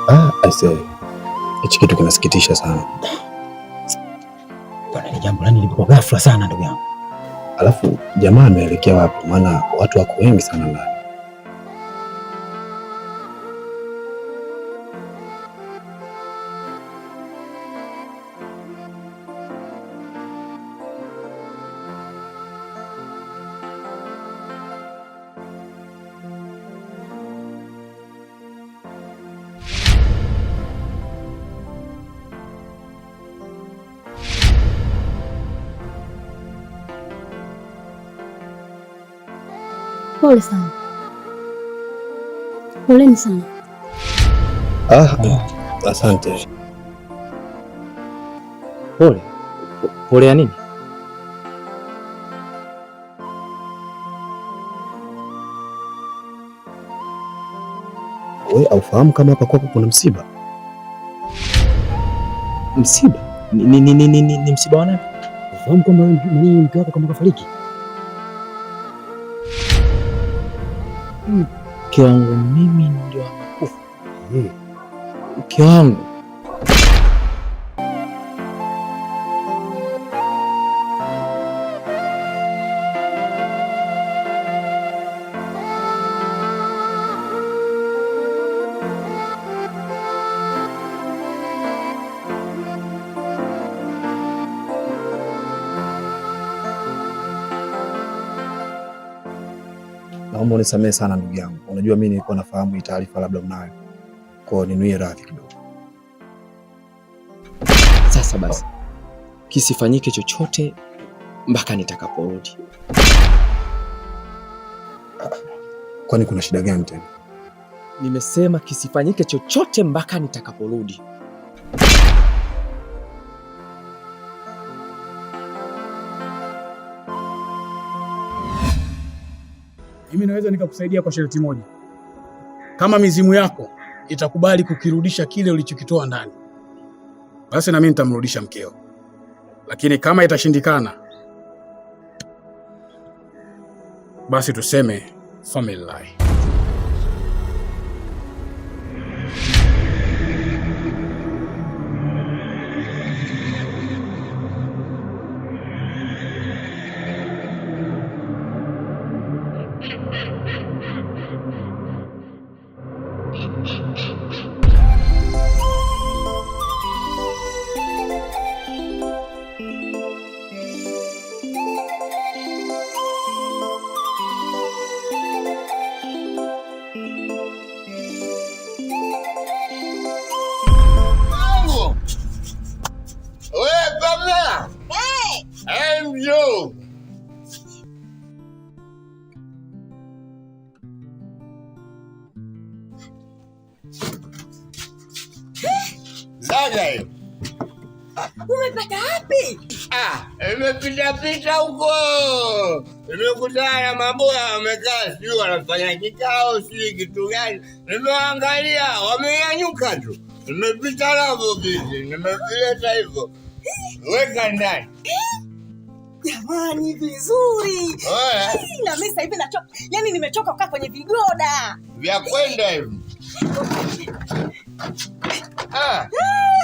Aise, hichi kitu kinasikitisha sana. Bwana, ni jambo lani lipo ghafla sana ndugu yangu. Alafu jamaa ameelekea wapi? Maana watu wako wengi sana ndani. Pole sana. Poleni sana. Asante. Pole ya nini? Wewe aufahamu kama hapa kwako kuna msiba? Msiba? Ni msiba wa nani? Ufahamu kwamba mke wako kama kafariki? Mke wangu mimi ndio amekufa. Mke wangu. Naomba unisamehe sana ndugu yangu. Unajua mimi nilikuwa nafahamu hii taarifa labda mnayo. Kwa ninuie radhi kidogo. Sasa basi, kisifanyike chochote mpaka nitakaporudi. Kwani kuna shida gani tena? Nimesema kisifanyike chochote mpaka nitakaporudi. Mimi naweza nikakusaidia kwa sharti moja. Kama mizimu yako itakubali kukirudisha kile ulichokitoa ndani, basi na mimi nitamrudisha mkeo. Lakini kama itashindikana, basi tuseme family lie. Umepata wapi? Nimepita huko. Nimekutana na maboya wamekaa, sijui wanafanya kikao, sijui kitu gani. Nimeangalia, wamenyanyuka tu. Nimepita navyo bizi, nimevileta hivyo. Weka ndani. Jamani, vizuri. Na mimi sasa hivi nachoka. Yaani nimechoka kukaa kwenye vigoda. Vya kwenda hivi.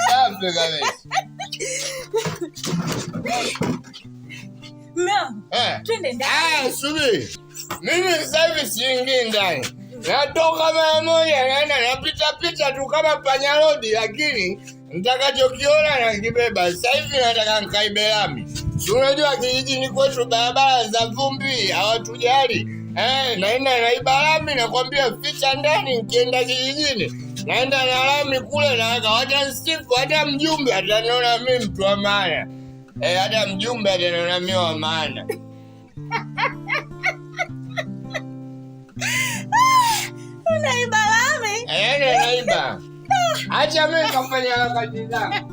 Safi kabisa. Mama, twende ndani. Subiri. Mimi sasa hivi siingii ndani. Natoka mara moja naenda napita tu kama panyarodi, lakini nitakachokiona nakibeba. Sasa hivi nataka nikaibe lami. Si unajua kijijini kwetu barabara za vumbi hawatujali. Naenda naiba lami, nakwambia ficha ndani, nikienda kijijini naenda na lami kule, na hata nsifu, hata mjumbe ataniona mimi mtu wa maana. Hata mjumbe ataniona mimi wa maana. Unaiba lami? Naiba. Acha mimi kafanya wakati zangu.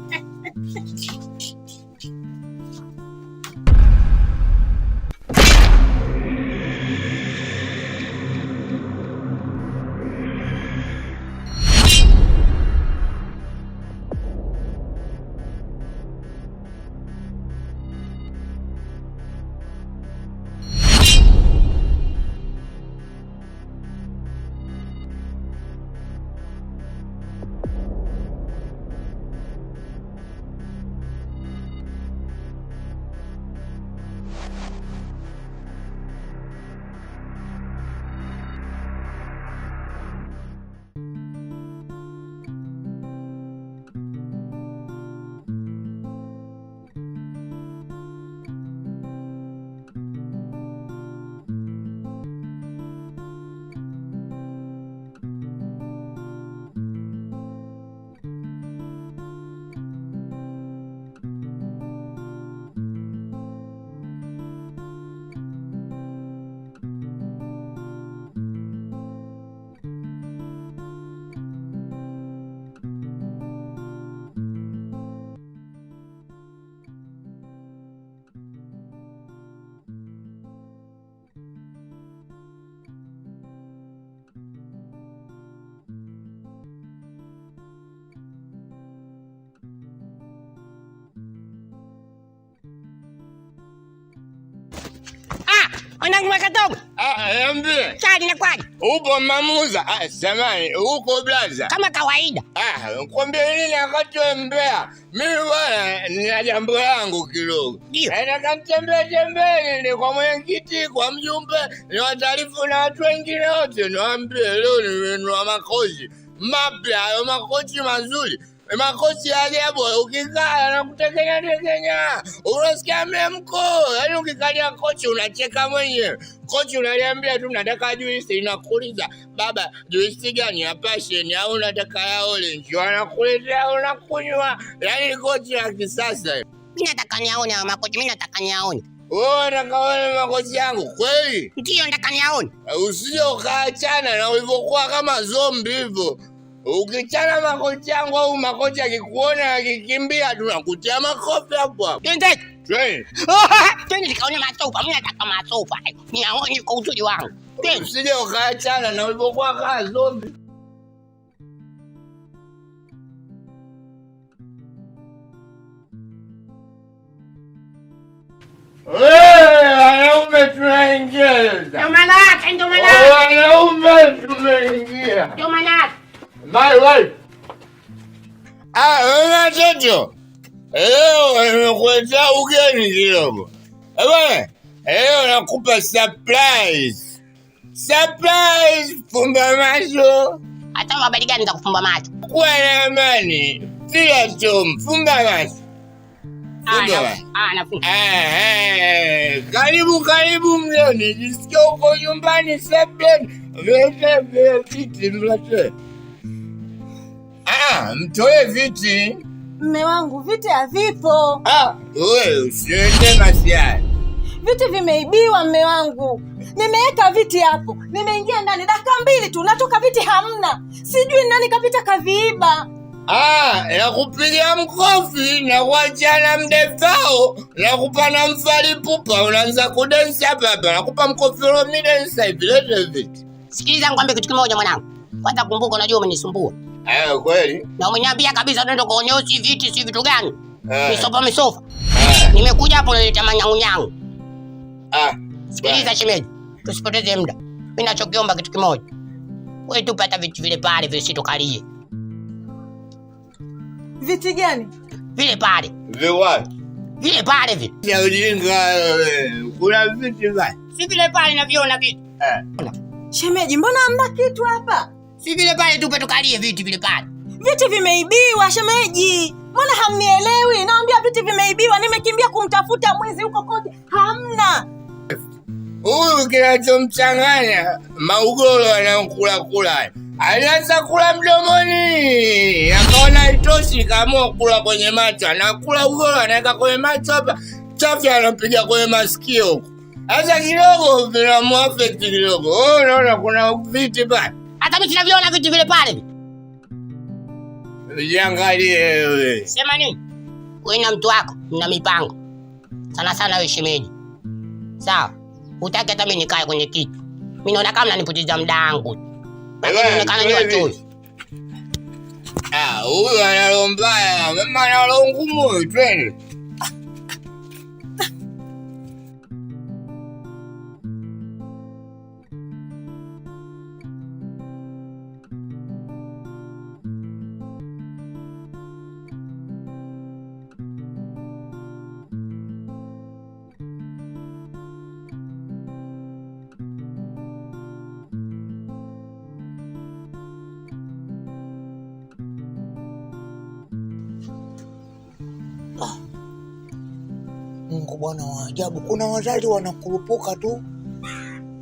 Mwanangu Mwakatobe. Niambie. Chani na kwaje? Upo Mamuza? Samani, uko blaza? Kama kawaida. Kwambia nini wakati wa Mbeya? Mimi bwana nina jambo langu kidogo. Nataka nitembee ni kwa mwenyekiti, kwa mjumbe, ni wataarifu na watu wengine wote. Niwaambie leo nimenunua makochi mapya, makochi mazuri. Makochi ya ajabu, ukikaa na kutekenya. Unasikia mlemko, yaani ukikalia kochi unacheka mwenyewe. Kochi unaliambia tu nataka juisi, inakuuliza baba juisi gani ya passion au unataka ya orange, wanakuletea unakunywa. Yaani kochi ya kisasa. Mimi nataka niaone makochi, mimi nataka niaone. Wewe unataka uone makochi yangu kweli? Ndio nataka niaone. Usije ukaachana na ulivyokuwa kama zombie hivyo. Ukichana makochi yangu au makochi akikuona akikimbia tunakutia makofi hapo. Twende. Twende. Twende nikaone masofa, mimi nataka masofa. Niaone kwa uzuri wangu. Twende. Usije ukaachana na ulivyokuwa kama zombie. Wanaume tunaingia. Ndio maana yake. Wanaume tunaingia. Ndio maana yake. My wife. Watoto. Leo nimekuletea ugeni kidogo. Bwana, leo nakupa surprise. Surprise, fumba macho. Hata habari gani za kufumba macho? Kuwa na amani. Fila tu, fumba macho. Karibu mgeni. Jisikia uko nyumbani sebuleni. Viti mlete. Mtoe viti. Mme wangu, viti havipo. Wewe usiende masiara. Viti vimeibiwa mme wangu. Nimeweka viti hapo. Nimeingia ndani dakika 2 tu natoka viti hamna. Sijui nani kapita kaviiba. Nakupigia mkofi na kuachana mdefao na kupana mfali pupa unaanza kudensi hapa. Nakupa mkofi lo midensa hivi lete viti. Sikiliza nikwambie kitu kimoja mwanangu. Kwanza kumbuka unajua umenisumbua. Kweli? Na umeniambia kabisa nenda kuonyesha si viti si vitu gani? Misofa. Nimekuja hapo naleta manyangunyangu. Sikiliza shemeji. Tusipoteze muda. Mimi ninachokiomba kitu kimoja. Wewe tupata viti vile pale visitokalie. Viti gani? Vile pale. Vile pale vile. Ya ujinga kuna viti gani? Si vile pale naviona vitu. Shemeji, mbona hamna kitu hapa? Si vile pale tupe tukalie viti vile pale. Viti vimeibiwa shemeji. Mbona hamnielewi? Naambia viti vimeibiwa, nimekimbia kumtafuta mwizi huko kote. Hamna. Huyu kinachomchanganya maugolo anakula. Alianza kula mdomoni. Akaona haitoshi kaamua kula kwenye macho. Anakula ugolo anaweka kwenye macho hapa. Chafya anapiga kwenye masikio huko. Sasa kidogo vinamuaffect kidogo. Unaona kuna viti pale. Hata mimi tunaviona vitu vile pale. Jiangalie wewe. Sema nini? Wewe na mtu wako mna mipango. Sana wewe shemeji. Sawa. Utaki hata mimi nikae kwenye kiti. Mimi naona kama mnanipoteza muda wangu. Inaonekana ni watu. Huyu ana mbaya, mama ana ngumu, twende. Mungu Bwana wa ajabu. Kuna wazazi wanakurupuka tu,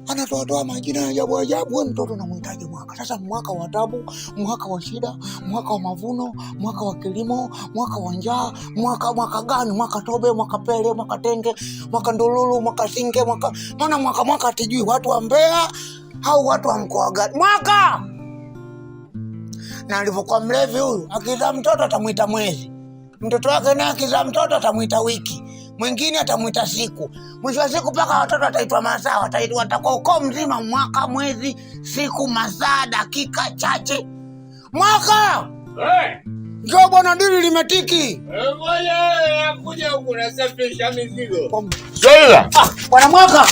anatoa majina ya ajabu. Wewe mtoto unamhitaji mwaka. Sasa mwaka wa tabu, mwaka wa shida, mwaka wa mavuno, mwaka wa kilimo, mwaka wa njaa, mwaka gani? Mwaka tobe, mwaka pele, mwaka tenge, mwaka ndululu, mwaka singe, maana mwaka atijui watu wa Mbeya au watu wa mkoa gani? Mwaka. Na alivyokuwa mlevi huyu, akizaa mtoto atamuita mwezi. Mtoto wake naye akizaa mtoto atamuita wiki. Mwingine atamuita siku. Mwisho wa siku paka watoto wataitwa masaa, watakuwa ukoo mzima mwaka, mwezi, siku, masaa, dakika chache. Mwaka! Njoo bwana, dili limetiki. Ngoja nakuja huku nasafirisha mizigo. Bwana Mwaka.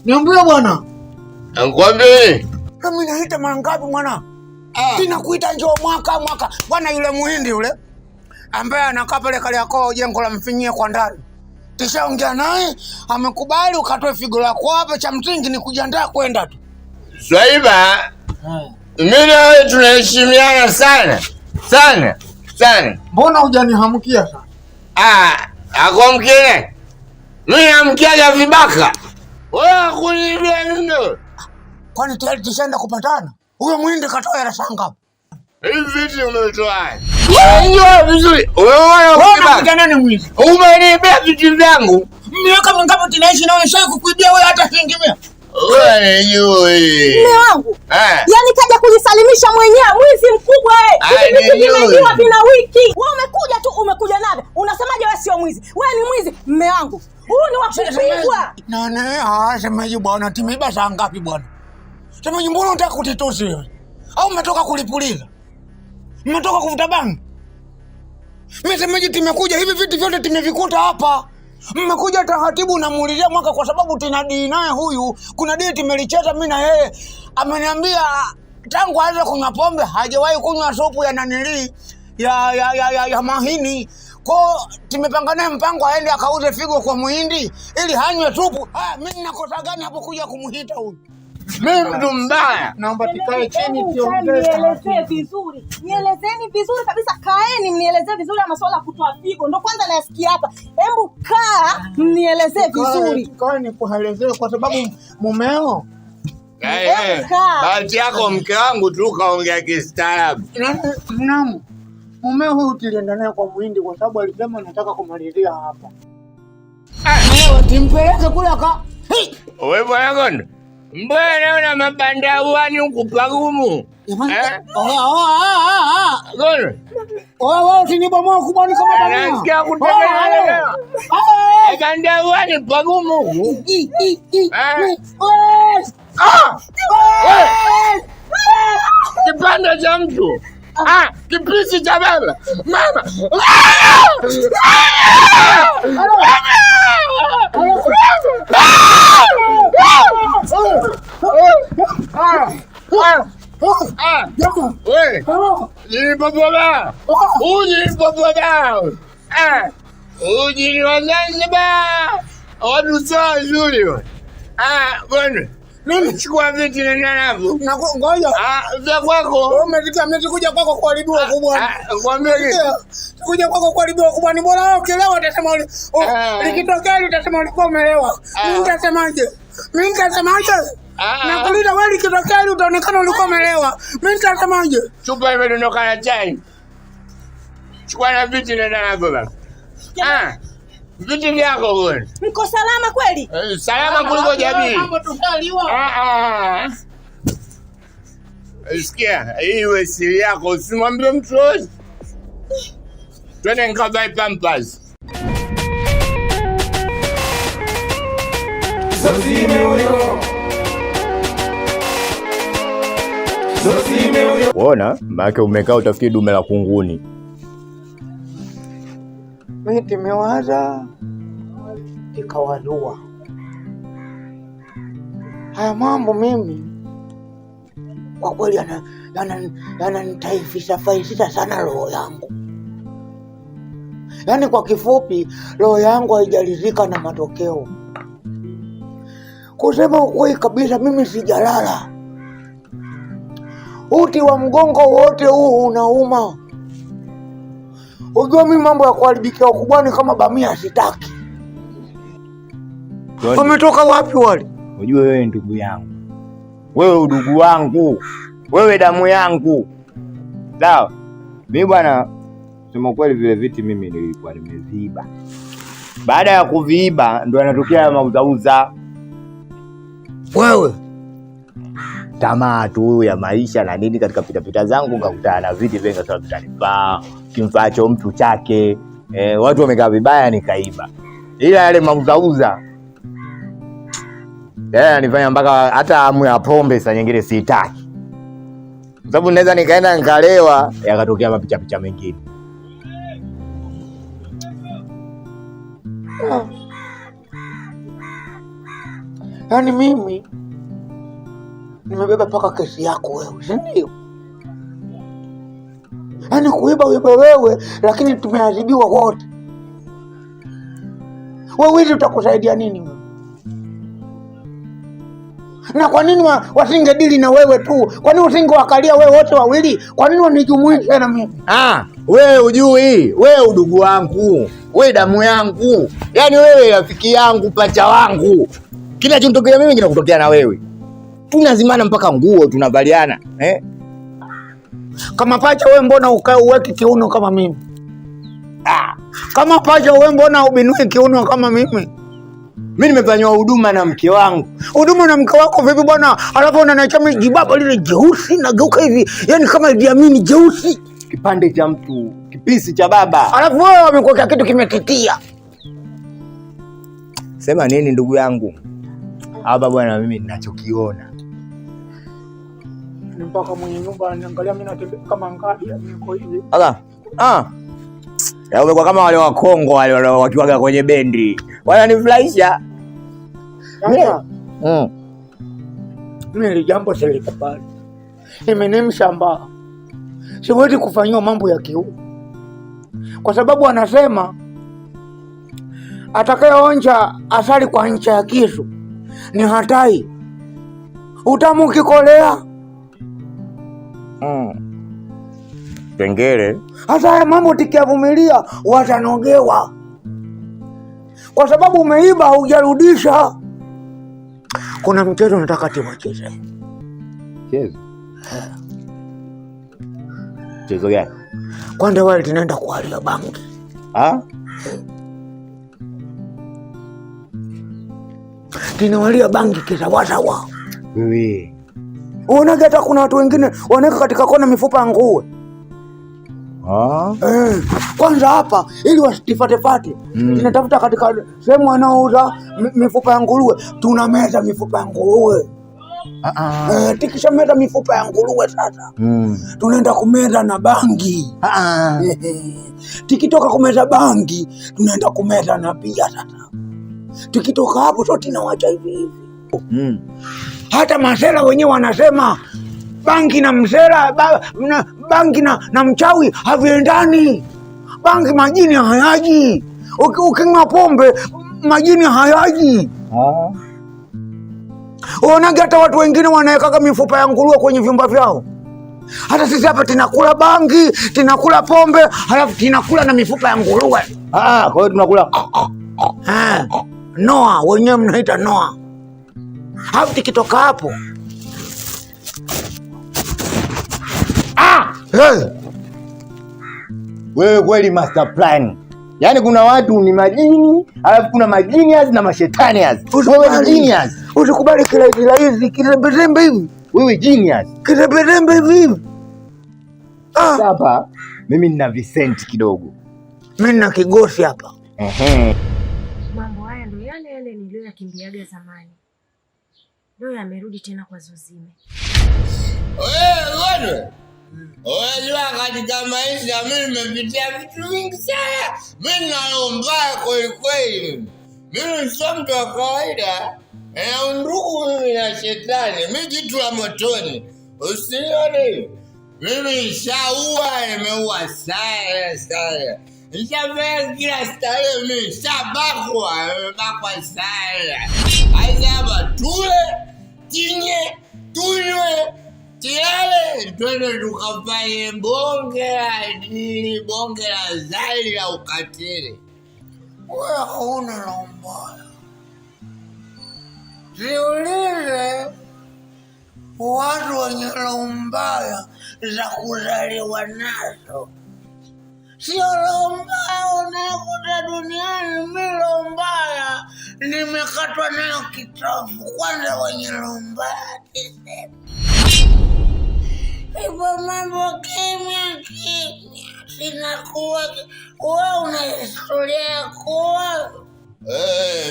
Niambie bwana. Ngwambie. Mimi naita mara ngapi mwana? Ninakuita njoo mwaka. Bwana yule muhindi yule ambaye anakaa pale Kariakoo jengo la Mfinyie kwa ndani. Tishaongea naye, amekubali ukatoe figo lako hapa, cha msingi ni kujiandaa kwenda tu. Swaiba. Mimi na wewe tunaheshimiana sana. Mbona hujanihamkia sana? Akomkine. Mimi namkiaga vibaka. Wewe kunibia nini? Kwani tayari tishaenda kupatana? Huyo muhindi katoa hela sanga. Hivi vitu umetoa. Wewe vizuri. Wewe unataka nani mwizi? Umenibia vitu vyangu. Miaka mingapi tunaishi na wewe kukuibia wewe hata shilingi 100? Wewe mume wangu. Yaani kaja kujisalimisha mwenyewe, mwizi mkubwa wewe. Vimejiwa vina wiki. Wewe umekuja tu umekuja navyo. Unasemaje wewe sio mwizi? Wewe ni mwizi mume wangu. Huu ni wa kupigwa. Nani? Semaji bwana, timeiba saa ngapi bwana? Semaji mbona unataka kutitusi wewe? Au umetoka kulipuliza? Mmetoka kuvuta bangi? Mimi semaji timekuja hivi vitu vyote timevikuta hapa. Mmekuja taratibu namuulizia mwaka kwa sababu tunadii naye huyu. Kuna dii timelicheza mimi na yeye. Ameniambia tangu aanze kunywa pombe hajawahi kunywa supu ya nanili ya mahini. Kwa tumepanga naye mpango aende akauze figo kwa muhindi ili hanywe supu. Mimi nakosa gani hapo kuja kumuhita huyu? Mimi mtu mbaya. Naomba tukae chini nielezee vizuri. Nielezeni vizuri kabisa. Kaeni mnielezee vizuri masuala ya kutoa figo. Ndio kwanza nasikia hapa. Hebu kaa mnielezee vizuri. Kaa nikuelezee kwa sababu mumeo. Bahati yako mke wangu tu kaongea kistaarabu. Naam. Mumeo huyu tulienda naye kwa muhindi kwa sababu alisema nataka kumalizia hapa. Wewe timpeleke kule aka. Wewe bwana Gondo. Mbona naona mabanda uani huku pagumu? Gondo. Wewe usinibomoe kubani kama bwana. Nasikia kutembea. Mabanda uani pagumu. Kipanda cha mtu. Kipisi cha baba. Mama. Uji ni wa Zanzibar. Watu sawa nzuri. Bwana. Mimi chukua viti nenda navyo. Ngoja. Vya kwako. Umekuja kwako kuharibiwa kubwa. Kwambie kuja kwako kuharibiwa kubwa. Ni bora wewe ukilewa utasema likitokea utasema ulikuwa umelewa. Mimi nitasemaje? Nakuuliza wewe likitokea utaonekana ulikuwa umelewa. Mimi nitasemaje? Chupa imedondoka na chai. Chukua na viti nenda navyo baba. Viti vyako bwana. Mko salama kweli? Salama kuliko jamii. Hapo tutaliwa. Sikia, iwe siri yako, usimwambie mtu yoyote. Twende nikabae pampers. Uona, maana umekaa utafikiri dume la kunguni. Mimi nimewaza ikawadua. Haya mambo mimi kwa kweli yananitaifisha sana roho yangu. Yaani kwa kifupi roho yangu haijalizika na matokeo. Kusema ukweli kabisa mimi sijalala. Uti wa mgongo wote huu unauma. Unajua mimi mambo ya kuharibikia ukubwani kama bamia sitaki. Wametoka wapi wale? Unajua wewe ndugu yangu. Wewe udugu wangu. Wewe damu yangu. Sawa? Mimi bwana sema kweli vile viti mimi nilikuwa nimeviiba. Baada ya kuviiba ndo yanatokea mauzauza. Wewe tamaa tu ya maisha na nini katika pitapita zangu ngakutana na viti venga sawa vitanifaa. Kimfaacho mtu chake. Watu wamekaa vibaya nikaiba. Ila yale mauzauza nifanya mpaka hata hamu ya pombe saa nyingine sitaki. Sababu naweza nikaenda nikalewa yakatokea mapicha mengine. Yaani mimi nimebeba paka kesi yako wewe, si ndio? Yaani kuiba wewe, lakini tumeadhibiwa wote. Wewe utakusaidia nini wewe? Na kwa nini wasingedili na wewe tu? Kwa nini usingewakalia wewe wote wawili? Kwa nini wanijumuishe na mimi? Wewe ujui, wewe udugu wangu, wewe damu yangu. Yaani wewe rafiki yangu, pacha wangu. Kila kinatokea mimi kinakutokea na wewe. Tunazimana mpaka nguo tunavaliana, Kama pacha wewe mbona uweki kiuno kama mimi? Kama pacha wewe mbona ubinui kiuno kama mimi? Mimi nimefanywa huduma na mke wangu. Huduma na mke wako vipi bwana? Alafu unaniacha mimi jibaba lile jeusi nageuka hivi. Yaani kama Idi jeusi. Kipande cha mtu, kipisi cha baba. Alafu wewe wamekuweka kitu kimetitia. Sema nini ndugu yangu? Hapa bwana mimi ninachokiona. Ni mpaka mwenye nyumba aniangalia mimi natembea kama ngadi niko hivi. Ya umekuwa kama wale wa Kongo wale wakiwaga kwenye bendi. Wananifurahisha. Mimi ile jambo silikubali. Imenimshamba. Siwezi kufanywa mambo ya kiu. Kwa sababu anasema atakayeonja asali kwa ncha ya kisu ni hatai. Utamu ukikolea. Pengere. Hata haya mambo tikiavumilia watanogewa. Kwa sababu umeiba hujarudisha. Kuna mchezo nataka tuwacheze. Mchezo? Mchezo gani? Kwanza wale tunaenda kualia bangi. Tunawalia bangi kisawasawa. Wewe. Unaona hata kuna watu wengine wanaweka katika kona mifupa ya nguruwe. Kwanza hapa ili wasifatefate tunatafuta katika sehemu wanaouza mifupa ya nguruwe, tunameza mifupa ya nguruwe. Tikisha meza mifupa ya nguruwe sasa tunaenda kumeza na bangi. Tikitoka kumeza bangi tunaenda kumeza na pia sasa. Tukitoka hapo sote tunawacha hivi hivi. Hata masela wenyewe wanasema bangi na msela, bangi na mchawi haviendani. Bangi majini hayaji. Ukinywa pombe majini hayaji. Unaona hata watu wengine wanaweka mifupa ya nguruwe kwenye vyumba vyao. Hata sisi hapa tunakula bangi, tunakula pombe, halafu tunakula na mifupa ya nguruwe. Kwa hiyo tunakula noa, wenyewe mnaita noa. Halafu tukitoka hapo wewe kweli master plan. Yaani kuna watu ni majini, alafu kuna majinias na mashetanias. Wewe ni genius. Usikubali kila hizi kirembezembe hivi. Wewe genius. Kirembezembe hivi. Hapa mimi nina Vincent kidogo. Mimi nina Kigosi hapa. Mambo haya ndio yale niliyoyakimbiaga zamani. Leo yamerudi tena kwa Zozime. Wewe unajua katika maisha mimi nimepitia vitu vingi sana. Mimi naomba kweli. Mimi sio mtu wa kawaida. Undugu mimi na shetani. Mimi jitu la motoni. Usione. Mimi nishaua, nimeua sana. Nishavea kila style mimi. Nishabakwa sana. Hapa tule, tinye, tunywe. Tiale, twende tukafanye bonge la dini, bonge la zali la ukatili. Wewe hauna la mbaya. Jiulize watu wenye la mbaya za kuzaliwa nazo. Sio la mbaya unakuta duniani, mimi la mbaya nimekatwa nayo kitofu. Kwanza wenye la mbaya tisema ipo mambo kimya. Sinakuwa wewe una historia ya kuwa.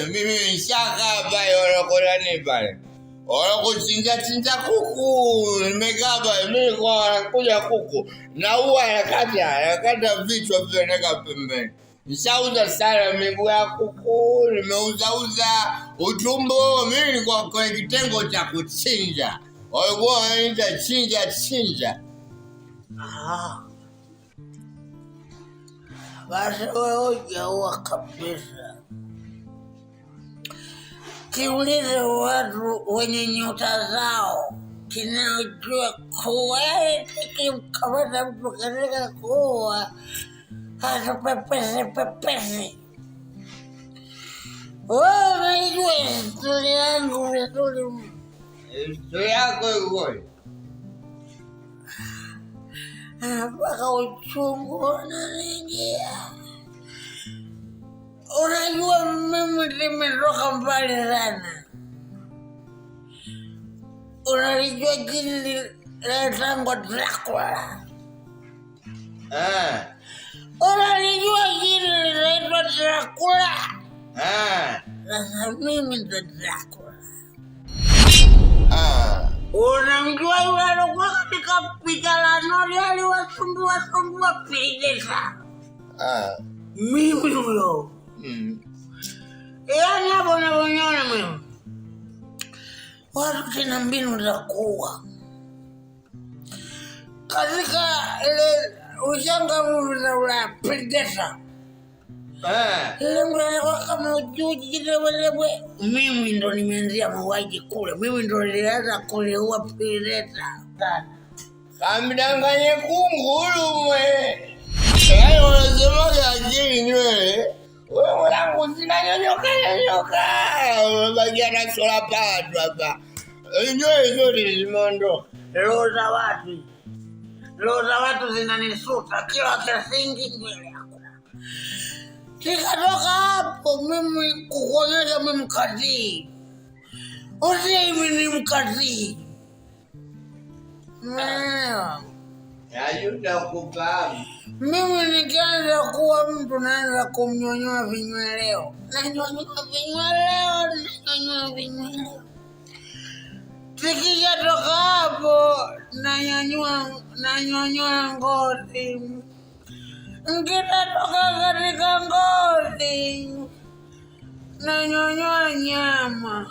Mimi nishakaa pale wanakolani pale. Wanakuchinja kuku. Nimekaa pale mimi kwa wanakuja kuku. Na huwa nakata vichwa vinaweka pembeni. Nishauza sana miguu ya kuku, nimeuzauza utumbo. Mimi nilikuwa kwa kitengo cha kuchinja. Walikuwa wanaita chinja. Basi wewe hujaua kabisa. Kiulize watu wenye nyota zao kinajua kweli kimkamata mtu katika kuua hata pepesi. Wewe unajua historia yangu vizuri. Historia yako ikoje? Mpaka uchungu unaniingia. Unajua mimi nimetoka mbali sana. Unalijua jini linatangwa Dracula? Unalijua jini linaitwa Dracula? Sasa mimi ndo Dracula. Unamjua yule alikuwa katika picha la Nori aliwasumbua Pidesa? Mimi huyo. Yaani hapo unavyoona mimi. Watu tena mbinu za kuua. Katika ile ushanga za ula Pidesa. Ile mwana kama ujuji jitawelewe. Mimi ndo nimeanzia mauaji kule. Mimi ndo nilianza kuliua Pidesa. Kamdanganye kunguru mwe. Hayo unasemaga akili nywele. Wewe mwanangu zinanyonyoka. Unabakia na sola padu hapa. Nywele zote zimeondoka. Roho za watu zinanisuta kila kisingi nywele yako. Nikatoka hapo mimi kukuonyesha mimi mkazi. Mimi ni mkazi. Najuta kufahamu. Mimi nikianza kuwa mtu naanza kumnyonyoa vinyweleo. Nanyonyoa vinyweleo. Tukishatoka hapo nanyonyoa ngozi. Nikitoka katika ngozi nanyonyoa nyama.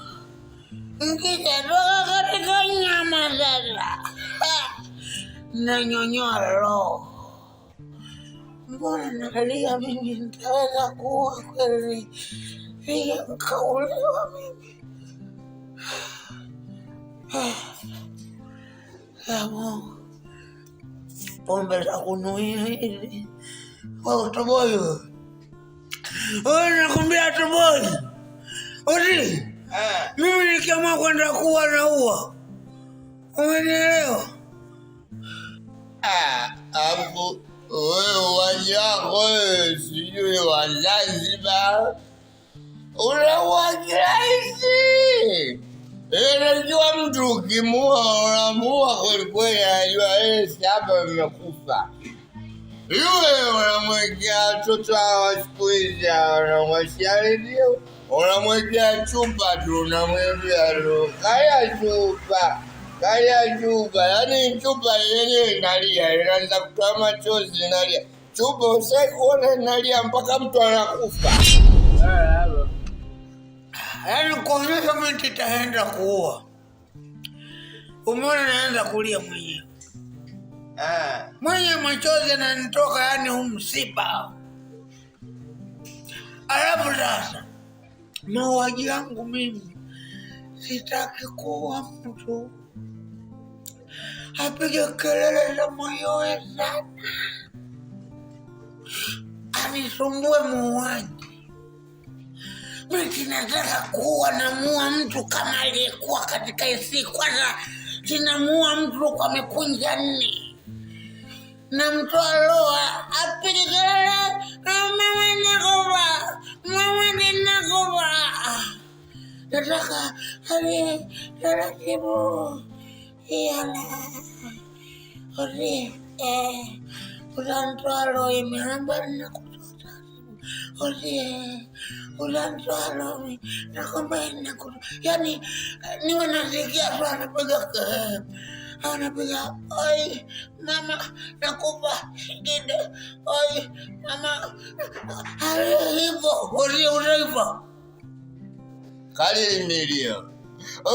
Nikitoka katika nyama sasa nanyonyoa roho. Mbona nalia mimi nitaweza kuwa kweli? Hiyo nkauliwa mimi. Mungu. Pombe za kunuia hizi. Wewe utoboi wewe. Wewe nakwambia utoboi. Odi. Mimi nikiamua kwenda kuwa na uwa. Umenielewa? Hapo wewe wajako sijui wa Zanzibar. Unaua kirahisi. Unajua mtu ukimua unamua kweli anajua hapa mmekufa. Yule unamwekea watoto wa siku hizi unamwashia redio, unamwekea chupa tu, unamwambia kaya chupa. Yaani chupa yenyewe inalia, inaanza kutoa machozi inalia. Chupa usai kuona inalia mpaka mtu anakufa. Yaani kuonyesha mimi nitaenda kuua. Umeona naanza kulia mwenyewe. Mwenye machozi yananitoka, yaani msiba. Alafu sasa mauaji yangu mimi sitaki kuua mtu apige kelele za moyo sana anisumbue muuaji. Mimi nataka kuua, namuua mtu kama aliyekuwa katika isi. Kwanza sinamuua mtu kwa mikunja 4. Namtoa roa apige kelele, mama ninakufa. Nataka hali taratibu. Utantoa roa imeamba ninakutoa. Utantoa roa nakwambia ninakutoa. Yaani niwe nasikia tu anapiga kelele. anapiga oi mama nakupa kide oi mama hivyo hivyo kali milio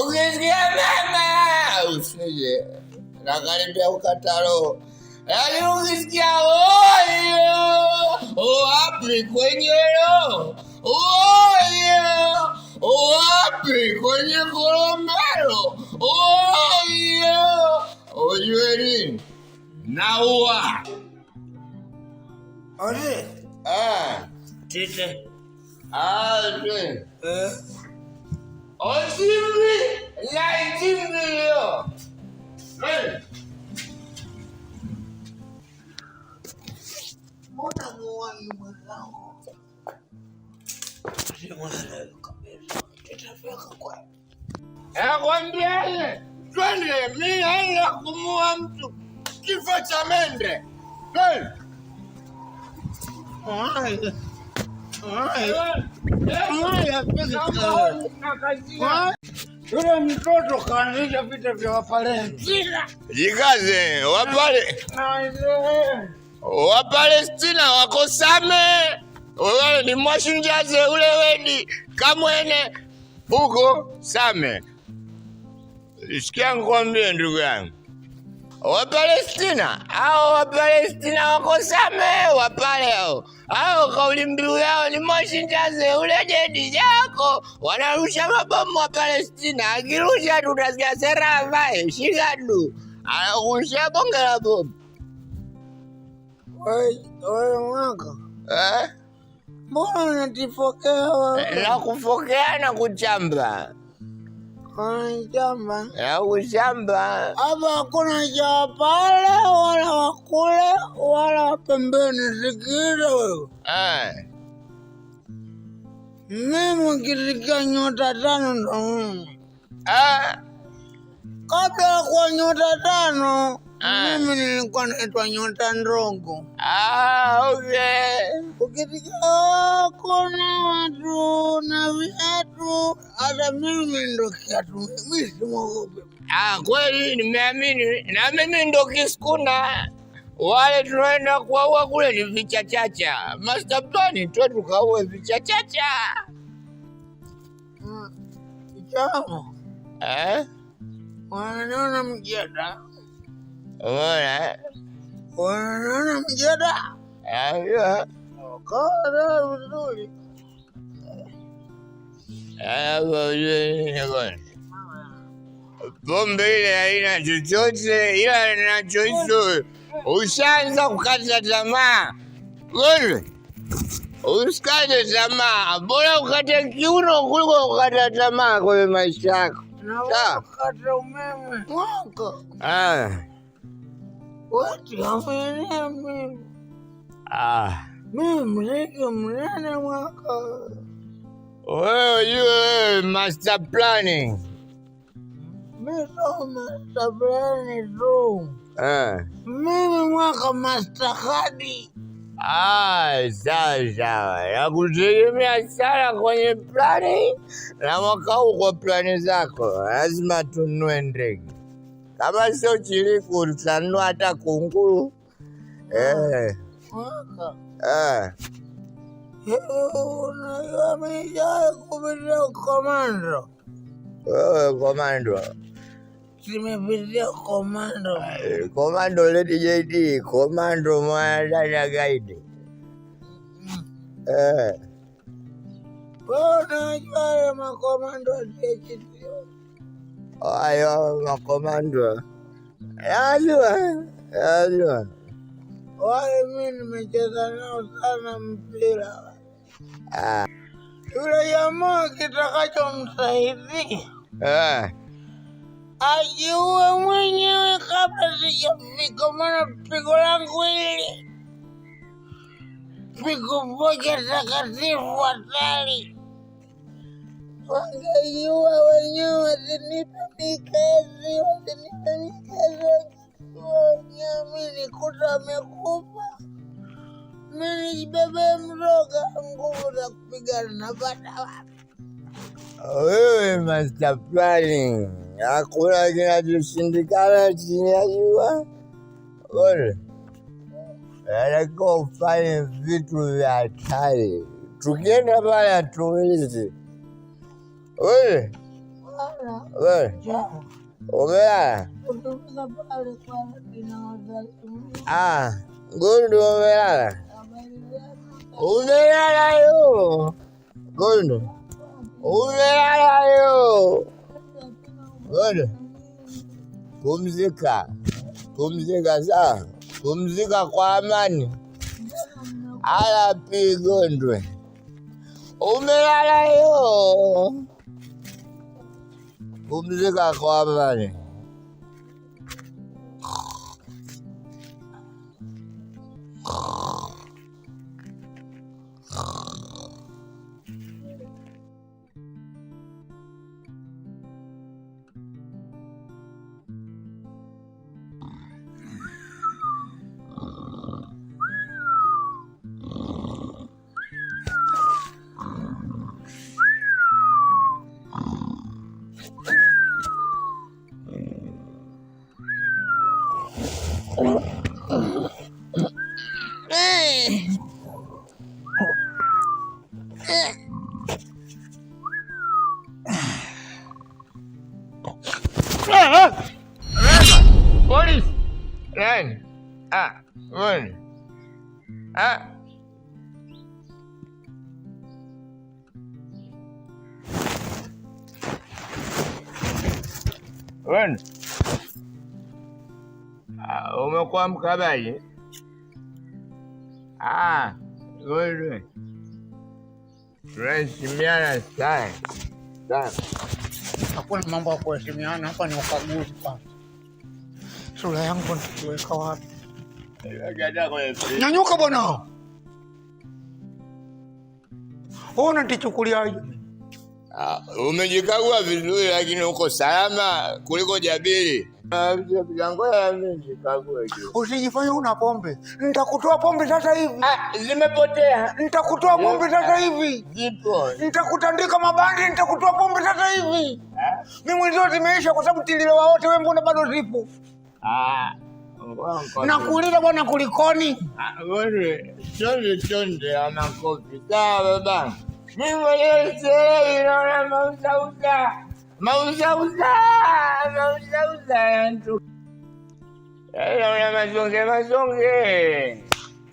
ukisikia mama usije na karibia ukataro yaani ukisikia oyo wapi kwenye roho oyo wapi kwenye Kolombero oyo ujue nini naua ore tite osimbi na itimbi yo mbona muwai mwenzangu nakwambiaje twende mimi naenda kumua mtu kifo cha mende twende yule mtoto kaanzisha vita vya Wapalestina. Jikaze, Wapalestina wako Same. Wale ni mwashinjaze ule weni kamwene huko Same. Sikia ngombe ndugu yangu. Wapalestina wako Same wapale hao kauli mbiu yao ni mwashinjaze ule dedi yako wanarusha mabomu wa Palestina akirusha tutasikia sera vai shigadu anakusha bonge la bomu. Wewe mwaka mbona unatifokea wewe? Nakufokea na kuchamba. Chamba. Ya kuchamba. Hapa hakuna cha pale wala wakule wala pembeni. Sikiliza wewe. Mimi ukisikia nyota 5 ndo mimi. Kabla kwa nyota 5 mimi nilikuwa naitwa nyota ndogo. Okay. Ukisikia kuna watu na viatu, hata mimi ndo kiatu, mimi simwogope. Kweli nimeamini, na mimi ndo Kiskuna. Wale tunaenda kuwaua kule ni vichachacha. Master plan tu tukaue vichachacha. Chamo. Wanaona mjeda. Wanaona mjeda. Yeah. Kara vizuri. Bombe ile haina chochote ila inachoiso. Ushaanza kukata tamaa. Wewe usikate tamaa. Bora ukate kiuno kuliko kukata tamaa kwa maisha yako. Na ukata umeme. Mwaka. Watu wafanya mimi. Mimi mleke mnene mwaka. Wewe master planning. Mimi master planning tu. Mimi mwaka master kadi. Sawa. Nakutegemea sana kwenye plani. Na mwaka huu kwa plani zako lazima tununue ndege. Kama sio chiliku tutanunua hata kunguru. Mwaka. Unajua kupitia komando. Komando. Tumepitia komando. Komando Lady JD, komando mwana guide. Unajua makomando DHTO. Ayo makomando. Yajua. Wale mimi nimecheza nao sana mpira. Yule jamaa kitakachomsaidia ajiue mwenyewe kabla sijafika, maana pigo langu hili pigo moja takatifu hatari. Wangejiua wenyewe, wasinipe mikezi. Niamini kuta amekufa, mimi nijibebe mroga, nguvu za kupigana napata wapi? Wewe master planning. hakuna kinachoshindikana chini ya jua. Wewe unatakiwa ufanye vitu vya hatari. Tukienda pale hatuwezi. Wewe umelala? Gundu umelala? Umelala yo Gundu, umelala yo Gundu. Pumzika sana, pumzika kwa amani. Ala pi Gundu, umelala yo, pumzika kwa amani. Polisi! Nani? Wewe. Wewe. Umekuwa mkabaji? Wewe. Tunaheshimiana sana. Hakuna mambo ya kuheshimiana hapa, ni ukaguzi kwanza. Sura yangu niweka wapi? Nyanyuka bwana. Unatichukuliaje? Umejikagua vizuri lakini uko salama kuliko Jabiri. Usijifanye una pombe. Nitakutoa pombe sasa hivi. Zimepotea. Nitakutoa pombe sasa hivi. Zipo. Nitakutandika mabandi, nitakutoa pombe sasa hivi. Mimi mwenyewe zimeisha kwa sababu tililewa wote, wewe mbona bado zipo? Nakuuliza bwana, kulikoni? Wewe chonde ya makofi. Sawa baba. Mimi mwenyewe sielewi, naona mauza yantu. Naona mazonge.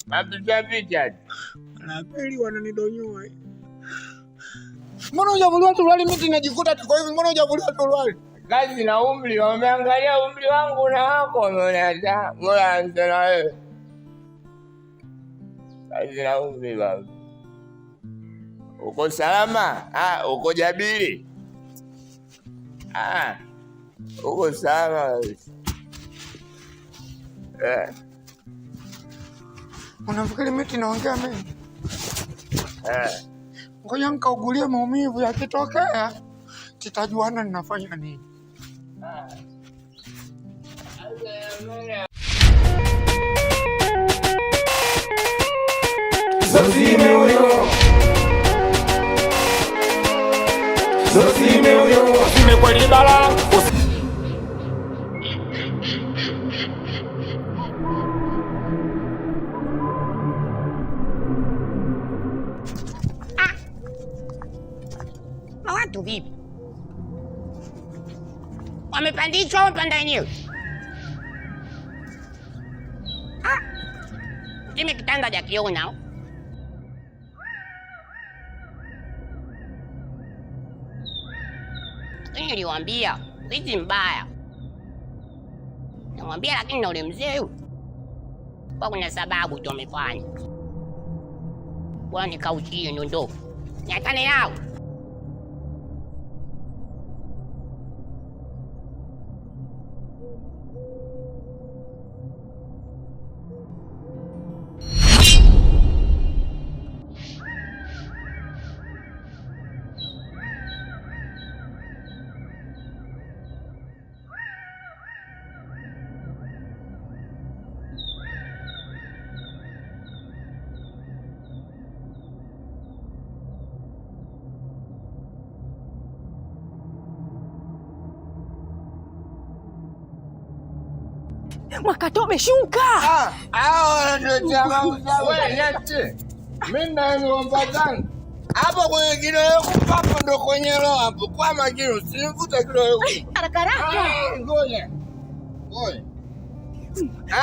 Mapita. Na pili wananidonyoa. Mbona hujavuliwa suruali? Mimi najikuta tuko hivi, mbona hujavuliwa suruali? Kazi na umri, wameangalia umri wangu na wako, umeona bora anza na wewe. Kazi na umri baba. Uko salama? Uko Jabiri? Uko salama? Unafikiri mimi naongea mimi? Ngoja nikaugulie maumivu, yakitokea tutajuana ninafanya nini. Zozime huyo kwa libala. Watu vipi? Wamepandishwa au wamepanda wenyewe? Kime kitanda cha kiona. Niliwaambia wizi mbaya. Namwambia lakini na ule mzee huyu kwa kuna sababu tu amefanya. Bwana nikauchie niondoke. Niachane nao. Mwakatobe shuka. Wanatuletea mauza wewe nyati. Mimi na ngomba zangu. Hapo kwenye kilo yangu papo ndo kwenye roho hapo. Kwa makini usinivuta kilo yangu. Haraka. Ngoja.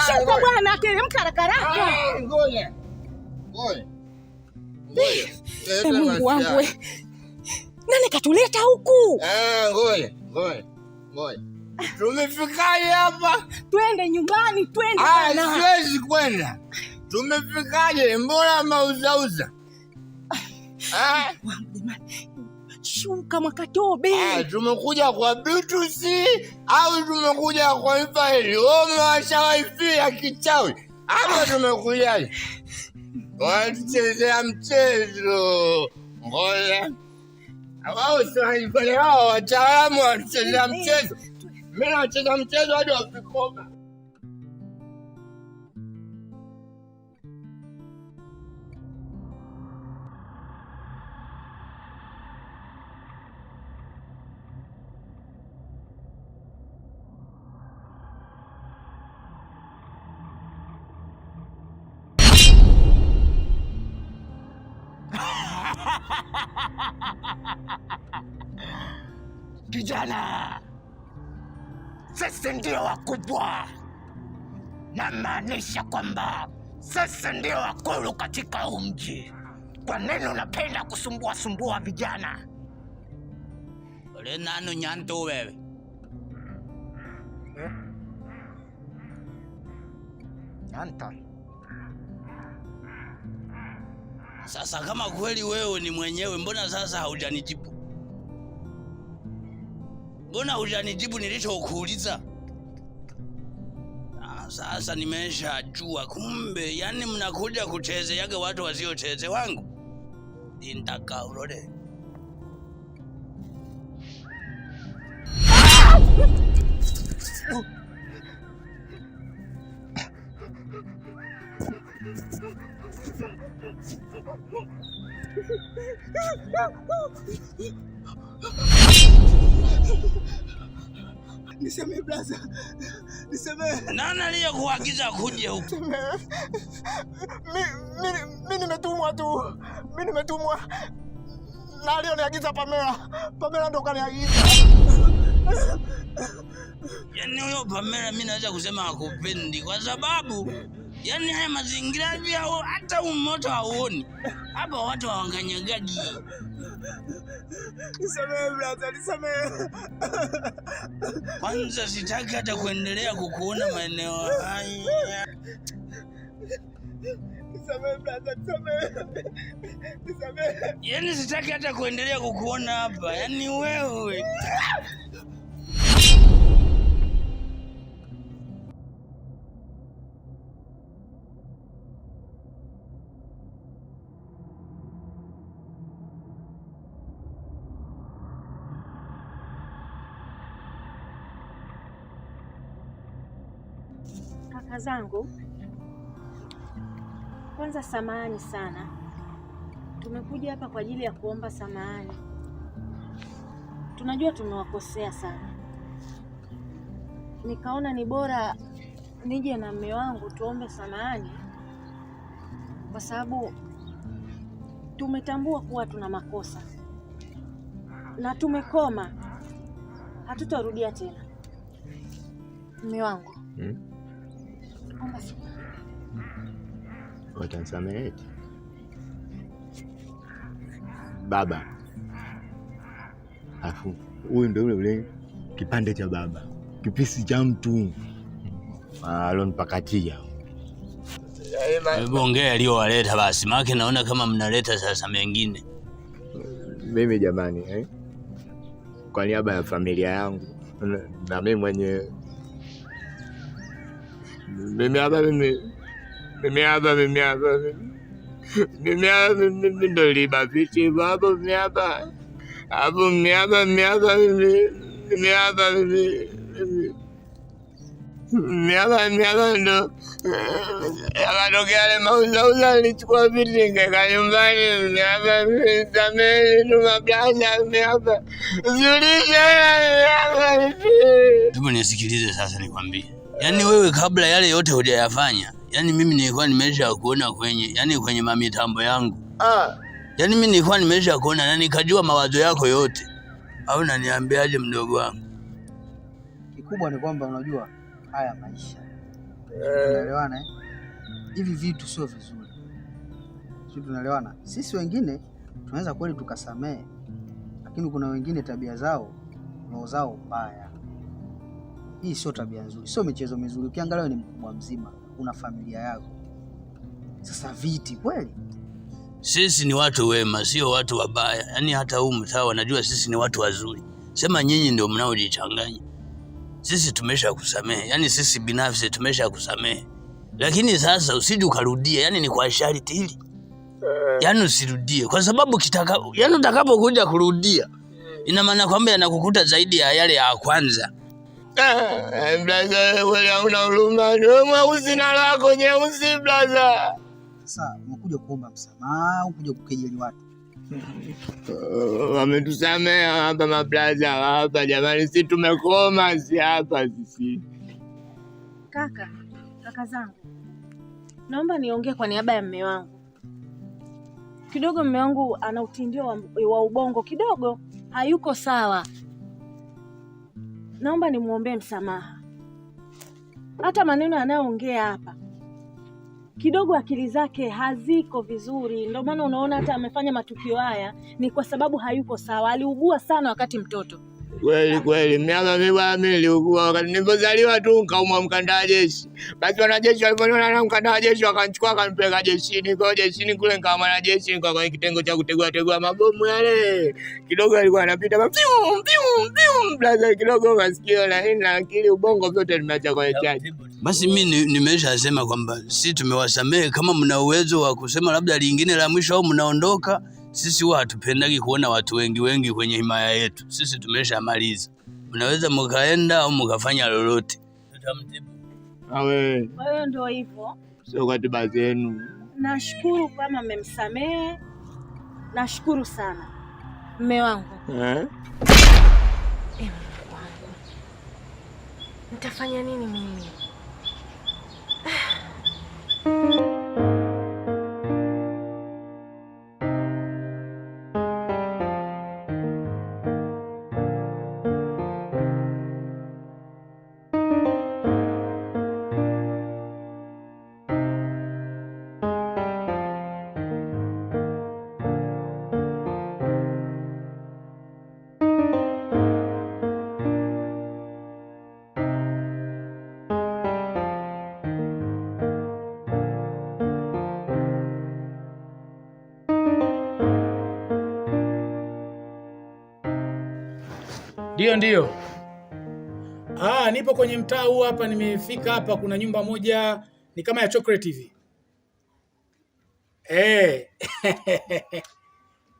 Shuka bwana, teremka haraka. Ngoja. Mungu wangu we. Nani katuleta huku? Ngoja. Tumefikaje hapa? Twende nyumbani, twende bwana. Siwezi kwenda. Tumefikaje? Mbona mauzauza? Shuka Mwakatobe. Tumekuja kwa Bluetooth au tumekuja kwa wifi? Umewasha wifi ya kichawi. Hapa tumekujaje? Wanachezea mchezo. Ngoja. Wao sio hao wataalamu wanachezea mchezo. Mimi nacheza mchezo hadi wafikoka. Kijana, sisi ndio wakubwa. Namaanisha kwamba sisi ndio wakulu katika mji. Kwa nini unapenda kusumbua vijana? Ole nani nyanto wewe? Nyanta. Sasa kama kweli wewe ni mwenyewe, mbona sasa haujanijibu? Mbona hujanijibu nilichokuuliza? Sasa nimeshajua kumbe, yani mnakuja kuchezeaga watu wasiocheze wangu. Nitaka urode. Nisamehe blaza. Nisamehe. Nani aliyekuagiza kuje huku? Mimi nimetumwa tu. Mimi nimetumwa. Na aliyoniagiza Pamela. Pamela ndo kaniagiza. Yaani huyo Pamela mimi naweza kusema hakupendi kwa sababu yaani haya mazingira pia hata umoto hauoni. Hapa watu hawanganyagaji. Nisamehe brother, nisamehe. Kwanza sitaki hata kuendelea kukuona maeneo haya. Nisamehe brother, nisamehe. Nisamehe. Yaani sitaki hata kuendelea kukuona hapa. Yaani wewe. Kaka zangu, kwanza samahani sana. Tumekuja hapa kwa ajili ya kuomba samahani. Tunajua tumewakosea sana. Nikaona ni bora nije na mume wangu tuombe samahani, kwa sababu tumetambua kuwa tuna makosa na tumekoma, hatutarudia tena. Mume wangu, Utanisamehe baba. Afu huyu ndio ule kipande cha baba, kipisi cha mtu alonipakatia. Hebu ongea aliyowaleta basi, maana naona kama mnaleta sasa mengine. Mimi jamani, kwa niaba ya familia yangu na mimi mwenyewe, mimi ndo libafiti babo miaba abu miaba ndo yakatokea yale mauzauza, nilichukua vitu nikaeka nyumbani. Miaba sameni tumaplaza miaba zulisha miaba. Hebu nisikilize sasa nikwambie. Yaani wewe kabla yale yote hujayafanya, yaani mimi nilikuwa nimesha kuona kwenye mamitambo yangu. Yaani mimi nilikuwa nimesha kuona na nikajua mawazo yako yote. Au unaniambiaje mdogo wangu? Kikubwa ni kwamba unajua haya maisha. Unaelewana? Hivi vitu sio vizuri. Sisi tunaelewana. Sisi wengine tunaweza kweli tukasamehe. Lakini kuna wengine tabia zao, roho zao mbaya. Hii sio tabia nzuri, sio michezo mizuri. Ukiangalia ni mkubwa mzima, una familia yako. Sasa viti kweli? Sisi ni watu wema, sio watu wabaya. Yaani hata huu mtaa wanajua sisi ni watu wazuri. Sema nyinyi ndio mnaojichanganya. Sisi tumesha kusamehe. Yaani sisi binafsi tumesha kusamehe. Lakini sasa usije ukarudia, yaani ni kwa sharti hili. Yaani usirudie kwa sababu yaani utakapokuja kurudia ina maana kwamba yanakukuta zaidi ya yale ya kwanza. Blaza, wewe una huruma. Wewe mweusi na lako nyeusi blaza. Sasa umekuja kuomba msamaha au kuja kukejeli watu? Wametusamea hapa mablaza hapa jamani, sisi tumekoma si hapa sisi. Kaka zangu. Naomba niongee kwa niaba ya mume wangu. Kidogo mume wangu ana utindio wa ubongo kidogo, hayuko sawa. Naomba nimuombe msamaha. Hata maneno anayoongea hapa kidogo akili zake haziko vizuri, ndio maana unaona hata amefanya matukio haya, ni kwa sababu hayuko sawa. Aliugua sana wakati mtoto. Kweli miaka mimi niliugua wakati nilipozaliwa tu, nikaumwa mkandaa jeshi. Basi wanajeshi waliponiona na mkandaa jeshi wakanichukua kanipeleka jeshini. Kwa jeshini kule nikawa mwanajeshi kwa kitengo cha kutegua mabomu yale. Kidogo alikuwa anapita piu blaza, kidogo masikio na akili ubongo vyote nimeacha kwa chaji. Basi mimi nimeshasema kwamba sisi tumewasamehe. Kama mna uwezo wa kusema labda lingine la mwisho au mnaondoka, sisi huwa hatupendagi kuona watu wengi kwenye himaya yetu. Sisi tumeshamaliza. Mnaweza mkaenda au mkafanya lolote. Tutamtibu. Awe. Kwa hiyo ndio hivyo. Sio katiba zenu. Nashukuru kama mmemsamehe. Nashukuru sana. Mume wangu. Mungu wangu. Nitafanya nini mimi? Ndio. Nipo kwenye mtaa huu hapa, nimefika hapa. Kuna nyumba moja ni kama ya chocolate hivi.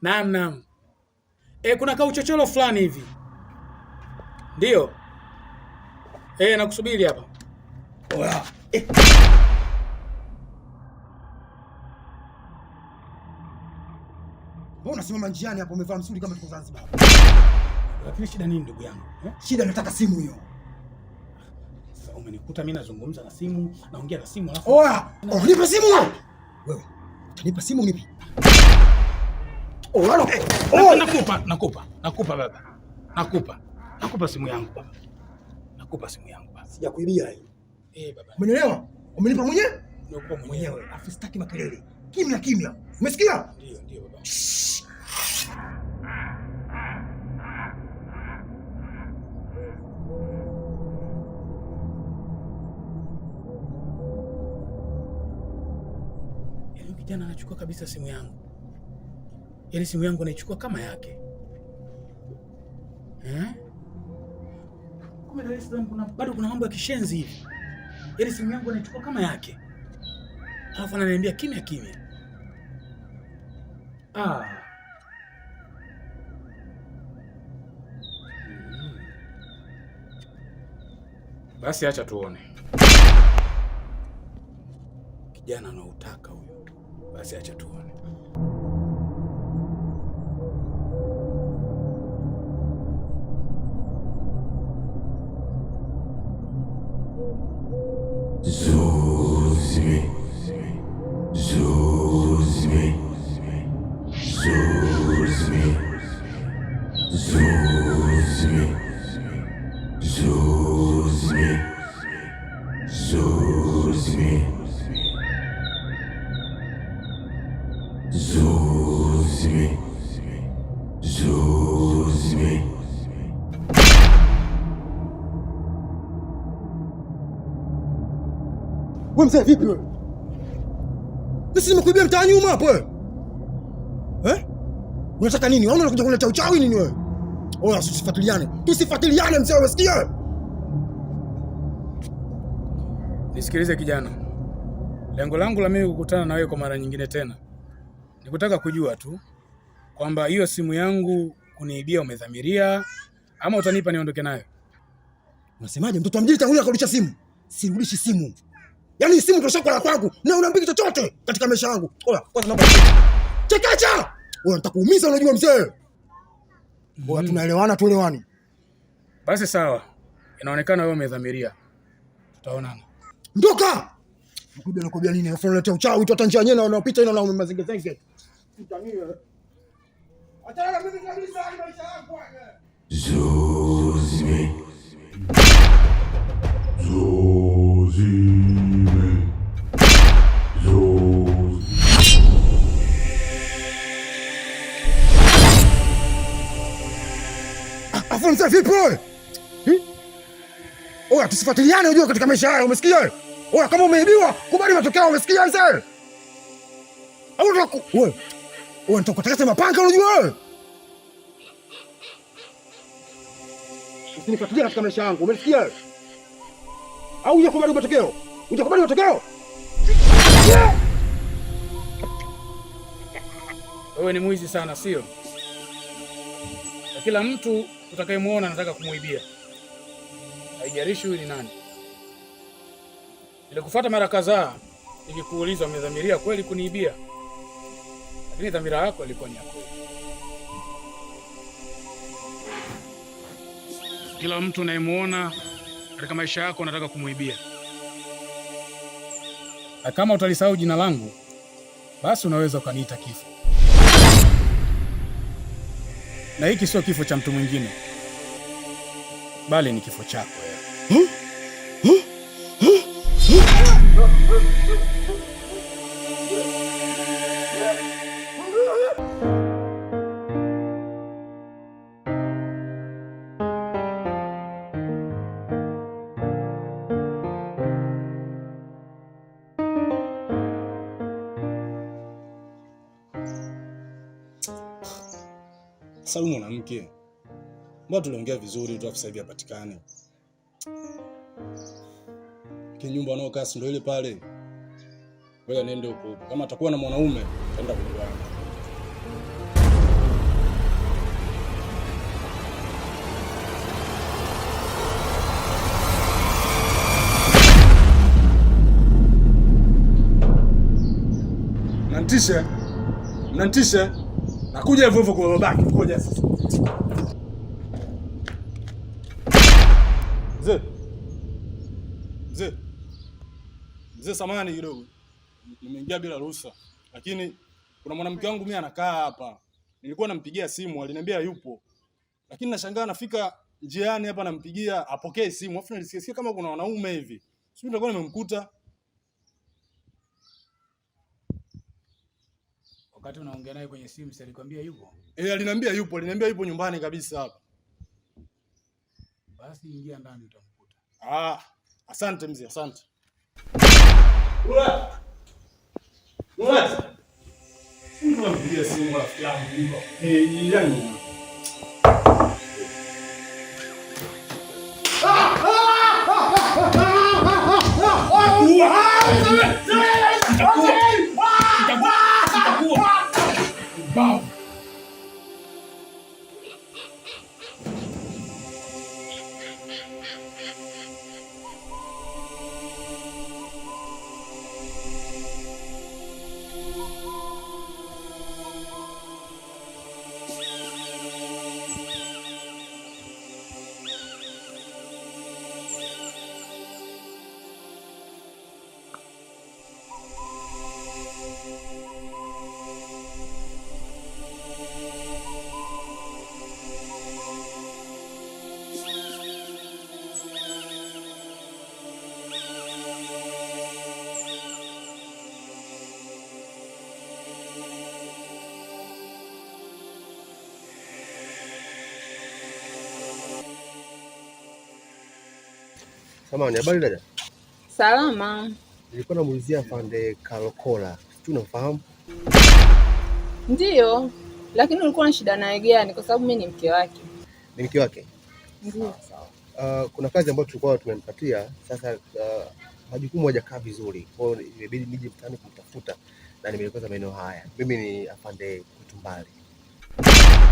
Naam. Kuna kauchochoro fulani hivi. Ndio. Nakusubiri hapa. Oya. Mbona unasimama njiani hapo umevaa msuri kama tuko Zanzibar? Lakini shida nini ndugu yangu? Shida nataka simu hiyo. Sasa umenikuta mimi nazungumza na simu, naongea na simu alafu. Oya, nipe simu. Wewe, utanipa simu nipi? Nakupa baba. Nakupa simu yangu baba. Nakupa simu yangu baba. Sijakuibia hii. Baba. Umenielewa? Umenipa mwenyewe? Nakupa mwenyewe. Afu sitaki makelele. Kimya. Umesikia? Ndio baba. Kijana anachukua kabisa simu yangu. Yaani simu yangu anaichukua kama yake. Kumbe Dar es Salaam bado kuna mambo ya kishenzi hivi. Yaani simu yangu anaichukua kama yake. Alafu ananiambia kimya. Basi acha tuone. Kijana anautaka huyo. Basi acha tuone. Wewe mzee vipi wewe? Mimi nimekuibia mtaa nyuma hapo wewe. Unataka nini? Unaona unakuja kuleta uchawi nini wewe? Tusifuatiliane. Tusifuatiliane mzee, umesikia? Nisikilize kijana. Lengo langu la mimi kukutana na wewe kwa mara nyingine tena ni kutaka kujua tu kwamba hiyo simu yangu kuniibia umedhamiria ama utanipa niondoke nayo. Unasemaje? Mtoto wa mjini tangulia kurudisha simu. Sirudishi simu. Yaani simu toshoka kwangu na unaambia chochote katika maisha yangu. Oya, kwanza naomba chekacha. Wewe nitakuumiza unajua mzee. Bora tunaelewana tuelewani. Basi sawa. Inaonekana wewe umedhamiria. Tutaonana. Ndoka. Nakubia nini? Unaletea uchawi tu hata njia yenyewe na unapita ina na mazengezenge. Utania. Acha mimi kabisa maisha yangu bwana. Zozime. Afonso vipi wewe? Oya, tusifuatiliane unajua katika maisha haya, umesikia wewe? Oya, kama umeibiwa, kubali matokeo, umesikia mzee? Au wewe nitakutakasa mapanga unajua wewe? Usinifuatilie katika maisha yangu, umesikia wewe? Au unakubali matokeo? Unakubali matokeo? Wewe ni mwizi sana, sio? Na kila mtu utakayemuona anataka kumuibia. Haijalishi huyu ni nani. Nilikufuata mara kadhaa nikikuuliza umedhamiria kweli kuniibia. Lakini dhamira yako ilikuwa ni ya kweli. Kila mtu unayemuona katika maisha yako anataka kumuibia. Na kama utalisahau jina langu, basi unaweza ukaniita kifo. Na hiki sio kifo cha mtu mwingine, bali ni kifo chako wewe. Sasa huyu mwanamke, mbona tuliongea vizuri tu afisa hivi hapatikani? Kinyumba anaokaa si ndio ile pale. Wewe nende huko. Kama atakuwa na mwanaume, utaenda kujuana. Mnantisha. Nakuja hivyo hivyo kwa babaki. Ngoja sasa. Mzee samahani kidogo. Nimeingia bila ruhusa. Lakini kuna mwanamke wangu mimi anakaa hapa. Nilikuwa nampigia simu, aliniambia yupo. Lakini nashangaa nafika njiani hapa nampigia apokee simu. Afu nilisikia kama kuna wanaume hivi. Sio nitakuwa nimemkuta. Wakati unaongea naye kwenye simu, si alikwambia yupo? Aliniambia yupo nyumbani kabisa hapa. Basi ingia ndani utamkuta. Asante mzee, asante. Mpigia simu rafiki yangu yupo. Yani. Samahani, habari dada? Salama. Nilikuwa namuulizia afande Kalokola. Tu unafahamu? Ndiyo, lakini ulikuwa na shida naye gani? Kwa sababu mimi ni mke wake. Ni mke wake? Ndiyo. Sawa. Kuna kazi ambayo tulikuwa tumempatia, sasa majukumu hajakaa vizuri. Kwa hiyo imebidi nije mtaani kumtafuta na nimeelekeza maeneo haya. Mimi ni afande Kutumbali.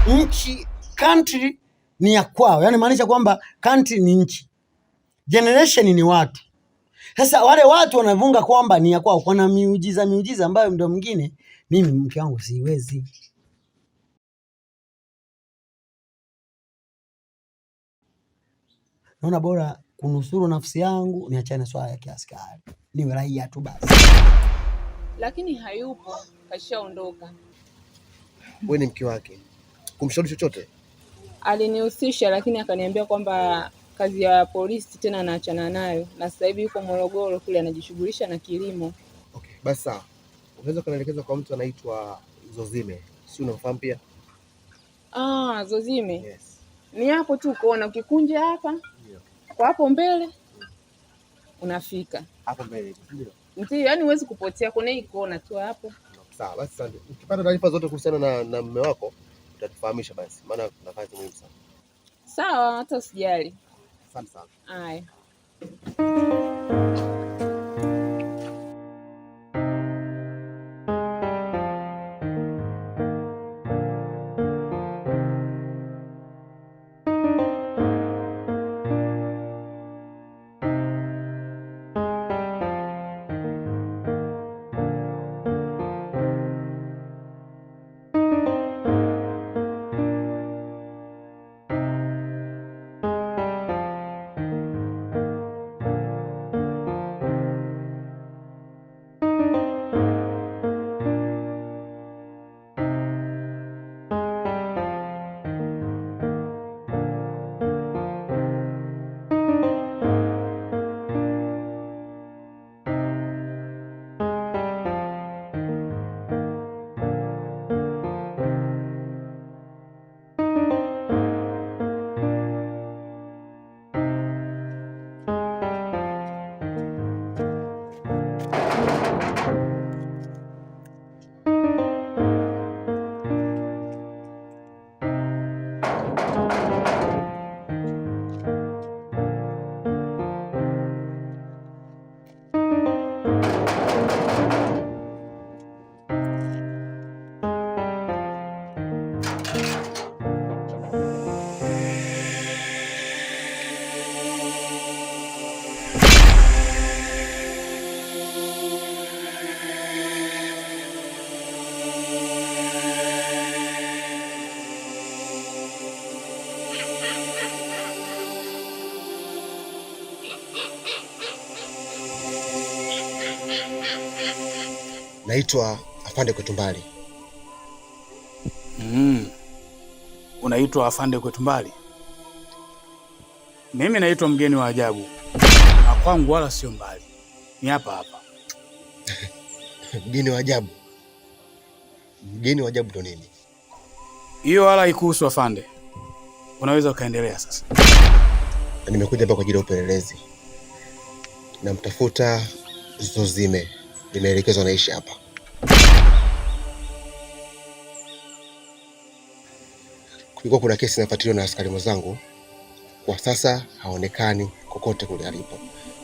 Nchi country ni ya kwao, yaani maanisha kwamba country ni nchi, generation ni watu. Sasa wale watu wanavunga kwamba ni ya kwao, kuna miujiza ambayo ndio mwingine mimi mke wangu siwezi. Naona bora kunusuru nafsi yangu niachane swala ya kiaskari, niwe raia tu basi. Lakini hayupo, kashaondoka. Wewe ni mke wake, kumshauri chochote? Alinihusisha lakini akaniambia kwamba kazi ya polisi tena anaachana nayo, na sasa hivi yuko Morogoro kule anajishughulisha na kilimo. Okay, basi sawa. Unaweza kunielekeza kwa mtu anaitwa Zozime, si unamfahamu pia? Zozime. Yes. Ni hapo tu kuona ukikunja hapa. Ndio. Kwa hapo mbele unafika. Hapo mbele ndio. Ndio, yani huwezi kupotea, kuna hii kona tu hapo. Sawa, basi asante. Ukipata taarifa zote kuhusiana na mume wako utatufahamisha basi, maana kuna kazi muhimu sana. Sawa, hata usijali. Asante sana. Haya. Naitwa afande Kutumbali. Unaitwa afande Kutumbali? Mimi naitwa mgeni wa ajabu. Na kwangu wala sio mbali. Ni hapa hapa. Mgeni wa ajabu? Mgeni wa ajabu ndo nini? Hiyo wala haikuhusu afande. Unaweza ukaendelea sasa. Nimekuja hapa kwa ajili ya upelelezi. Namtafuta Zozime. Nimeelekezwa naishi hapa. Kulikuwa kuna kesi inafuatiliwa na askari wenzangu. Kwa sasa haonekani kokote kule alipo.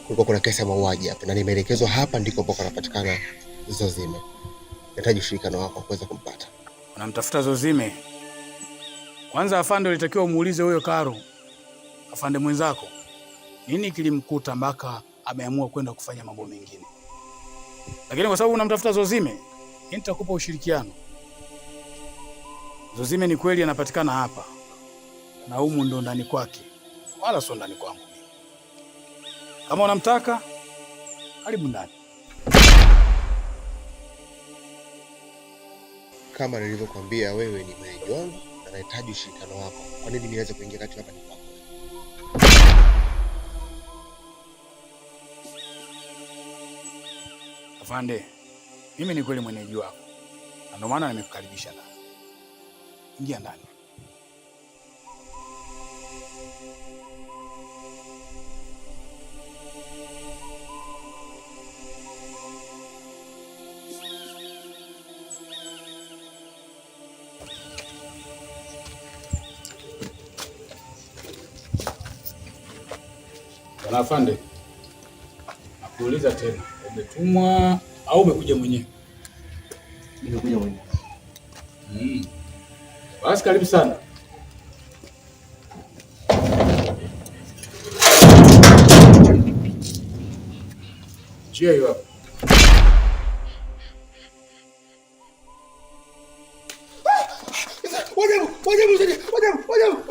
Kulikuwa kuna kesi ya mauaji hapa na nimeelekezwa hapa ndiko ambako anapatikana Zozime. Nahitaji ushirikiano wako kuweza kumpata. Unamtafuta Zozime? Kwanza afande ulitakiwa umuulize huyo Karo, afande mwenzako, nini kilimkuta mpaka ameamua kwenda kufanya mambo mengine. Lakini kwa sababu unamtafuta Zozime, nitakupa ushirikiano. Zozime ni kweli anapatikana hapa. Na humu ndo ndani kwake. Wala sio ndani kwangu. Kama unamtaka, karibu ndani. Kama nilivyokuambia, wewe ni mwenyeji wangu na nahitaji ushirikiano wako. Kwa nini niweze kuingia kati hapa nipako? Afande, mimi ni kweli mwenyeji wako. Na ndio maana nimekukaribisha ndani. Ingia ndani. Bwana afande, nakuuliza tena, umetumwa au umekuja mwenyewe? Nimekuja mwenyewe. Basi karibu sana. Njia hiyo hapo. Wajabu.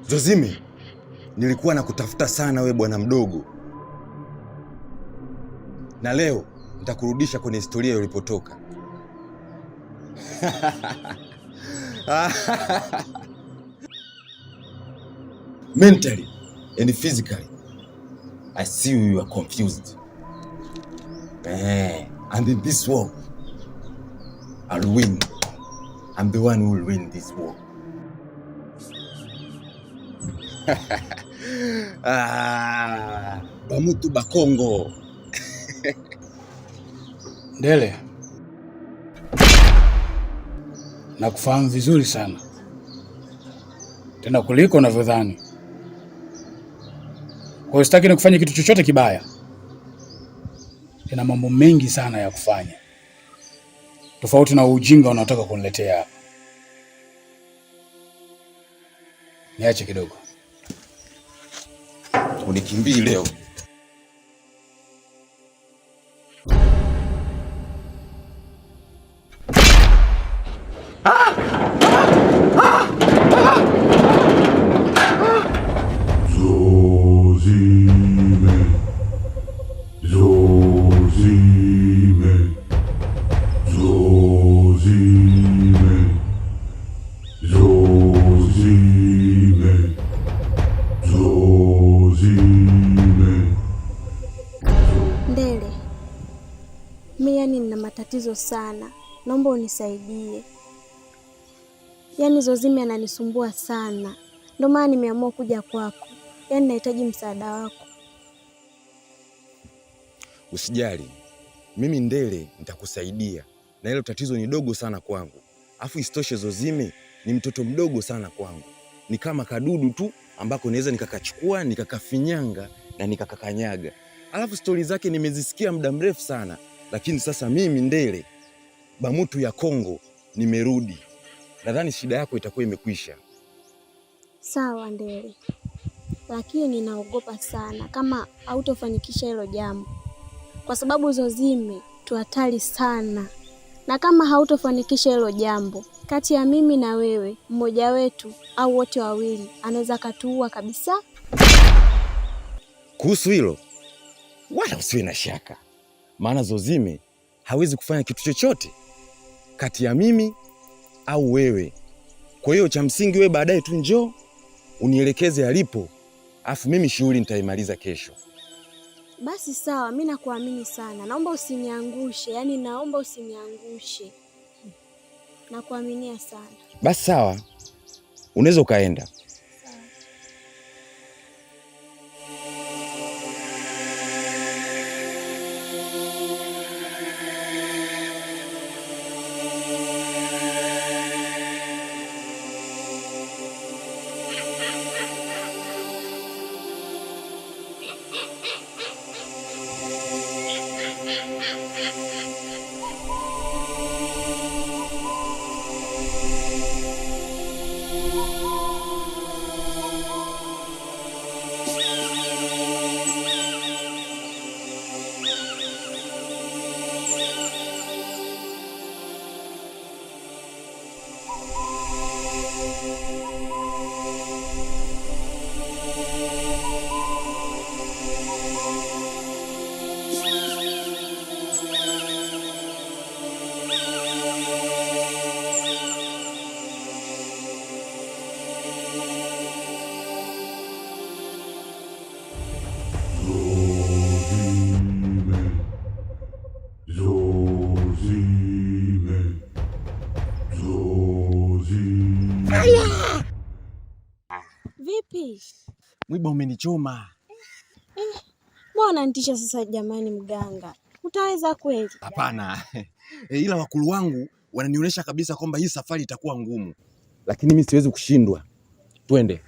Zozime, nilikuwa nakutafuta sana we bwana mdogo. Na leo nitakurudisha kwenye historia ulipotoka. Mentally and physically, I see you are confused. And in this war, I'll win. I'm the one who will win this war. Bamutu Bakongo. Ndele, nakufahamu vizuri sana, tena kuliko unavyodhani. Kwa hiyo sitaki nikufanye kitu chochote kibaya. Nina mambo mengi sana ya kufanya, tofauti na ujinga unaotaka kuniletea hapa. Niache kidogo. Unikimbie leo. Ndele, mimi yani nina matatizo sana, naomba unisaidie. Yani Zozime ananisumbua sana, ndio maana nimeamua kuja kwako. Yani nahitaji msaada wako. Usijali, mimi Ndele nitakusaidia, na hilo tatizo ni dogo sana kwangu. Afu isitoshe Zozime ni mtoto mdogo sana kwangu, ni kama kadudu tu ambako naweza nikakachukua nikakafinyanga na nikakakanyaga. Alafu stori zake nimezisikia muda mrefu sana, lakini sasa mimi Ndele Bamutu ya Kongo nimerudi. Nadhani shida yako itakuwa imekwisha. Sawa Ndele, lakini ninaogopa sana kama hautofanikisha hilo jambo, kwa sababu Zozime tu hatari sana, na kama hautofanikisha hilo jambo, kati ya mimi na wewe, mmoja wetu au wote wawili anaweza katuua kabisa. Kuhusu hilo wala usiwe na shaka, maana Zozime hawezi kufanya kitu chochote kati ya mimi au wewe. Kwa hiyo cha msingi wewe baadaye tu njoo unielekeze alipo, afu mimi shughuli nitaimaliza kesho. Basi sawa, mimi nakuamini sana. Naomba usiniangushe, yani naomba usiniangushe. Nakuaminia sana. Basi sawa, unaweza ukaenda. Vipi? Mwiba umenichoma. Mbona nitisha sasa jamani mganga? Utaweza kweli? Hapana. Ila wakulu wangu wananionyesha kabisa kwamba hii safari itakuwa ngumu. Lakini mimi siwezi kushindwa. Twende.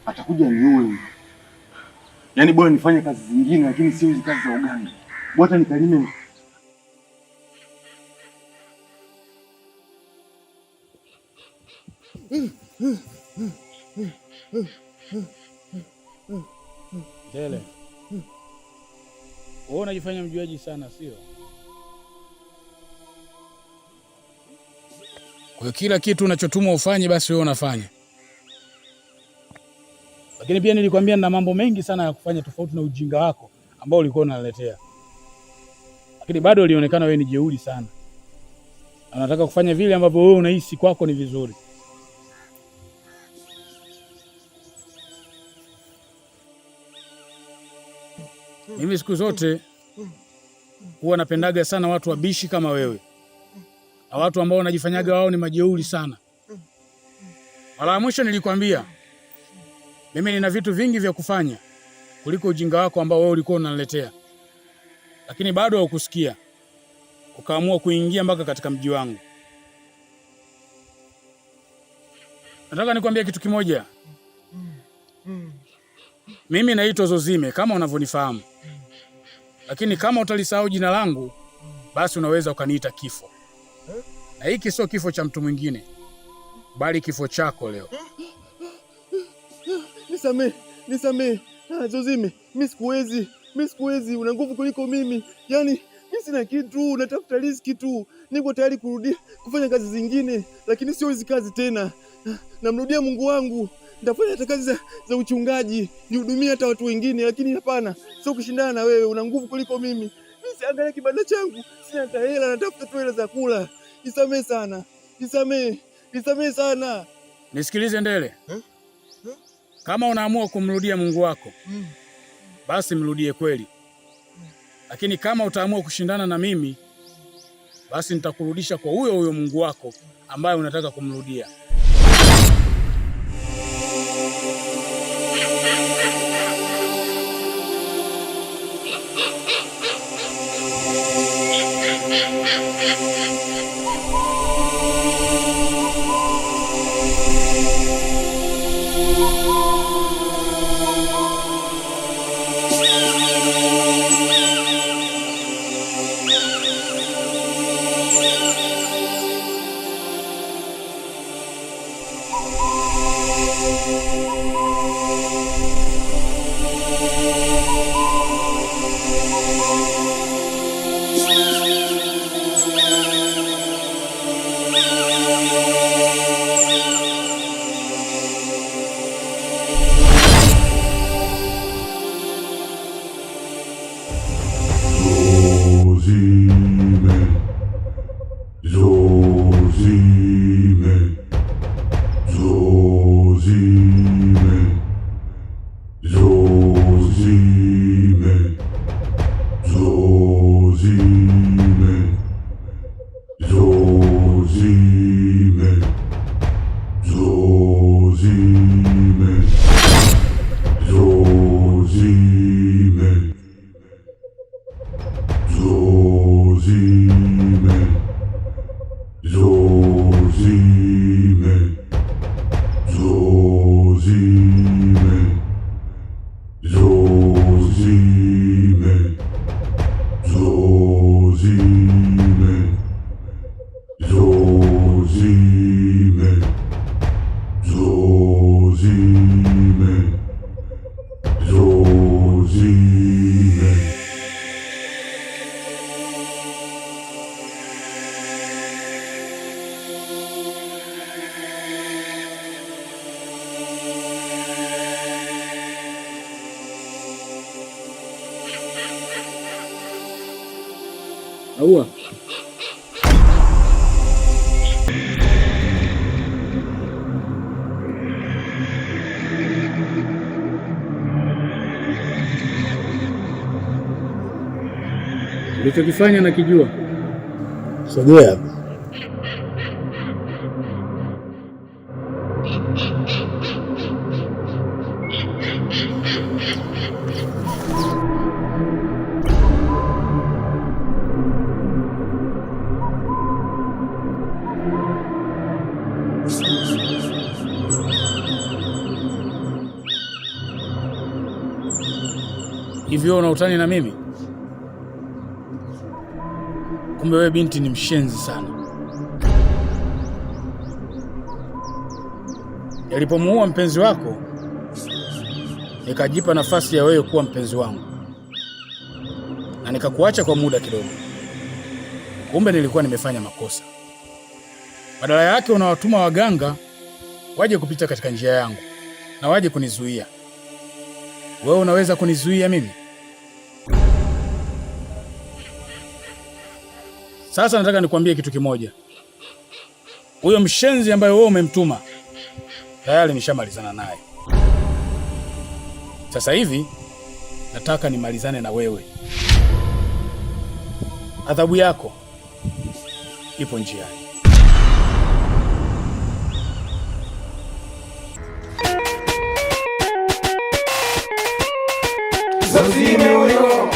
Atakuja niue. Yaani bora nifanye kazi zingine lakini sio hizo kazi za uganga. Bora nikalime. Ndele, wewe unajifanya mjuaji sana, sio? Kwa kila kitu unachotumwa ufanye basi wewe unafanya. Lakini pia nilikwambia nina mambo mengi sana ya kufanya tofauti na ujinga wako ambao ulikuwa unaletea. Lakini bado ulionekana wewe ni jeuri sana. Unataka kufanya vile ambavyo wewe unahisi kwako ni vizuri. Mimi siku zote huwa napendaga sana watu wabishi kama wewe. Na watu ambao wanajifanyaga wao ni majeuri sana. Mara ya mwisho nilikwambia mimi nina vitu vingi vya kufanya kuliko ujinga wako ambao wewe ulikuwa unaniletea. Lakini bado haukusikia. Ukaamua kuingia mpaka katika mji wangu. Nataka nikwambie kitu kimoja. Mimi naitwa Zozime kama unavyonifahamu. Lakini kama utalisahau jina langu, basi unaweza ukaniita Kifo. Na hiki sio kifo cha mtu mwingine, bali kifo chako leo. Nisamee. Zozime, mimi sikuwezi, una nguvu kuliko mimi. Yaani mimi sina kitu, natafuta riziki tu. Niko tayari kurudia kufanya kazi zingine, lakini sio hizi kazi tena. Namrudia Mungu wangu. Nitafanya hata kazi za uchungaji, nihudumie hata watu wengine, lakini hapana, sio kushindana na wewe, una nguvu kuliko mimi. Mimi siangalia kibanda changu, sina hata hela, natafuta tu hela za kula. Nisamee sana. Nisamee sana. Nisikilize Ndele. Kama unaamua kumrudia Mungu wako, basi mrudie kweli. Lakini kama utaamua kushindana na mimi, basi nitakurudisha kwa huyo Mungu wako ambaye unataka kumrudia. Aua. Ulichokifanya nakijua. Sogea hapa. Hivyo unautani na mimi? Kumbe wewe binti ni mshenzi sana. Yalipomuua mpenzi wako, nikajipa nafasi ya wewe kuwa mpenzi wangu, na nikakuacha kwa muda kidogo. Kumbe nilikuwa nimefanya makosa. Badala yake unawatuma waganga waje kupita katika njia yangu na waje kunizuia. Wewe unaweza kunizuia mimi? Sasa nataka nikwambie kitu kimoja. Huyo mshenzi ambaye wewe umemtuma, tayari nishamalizana naye. Sasa hivi nataka nimalizane na wewe. Adhabu yako ipo njiani. Zozime huyo,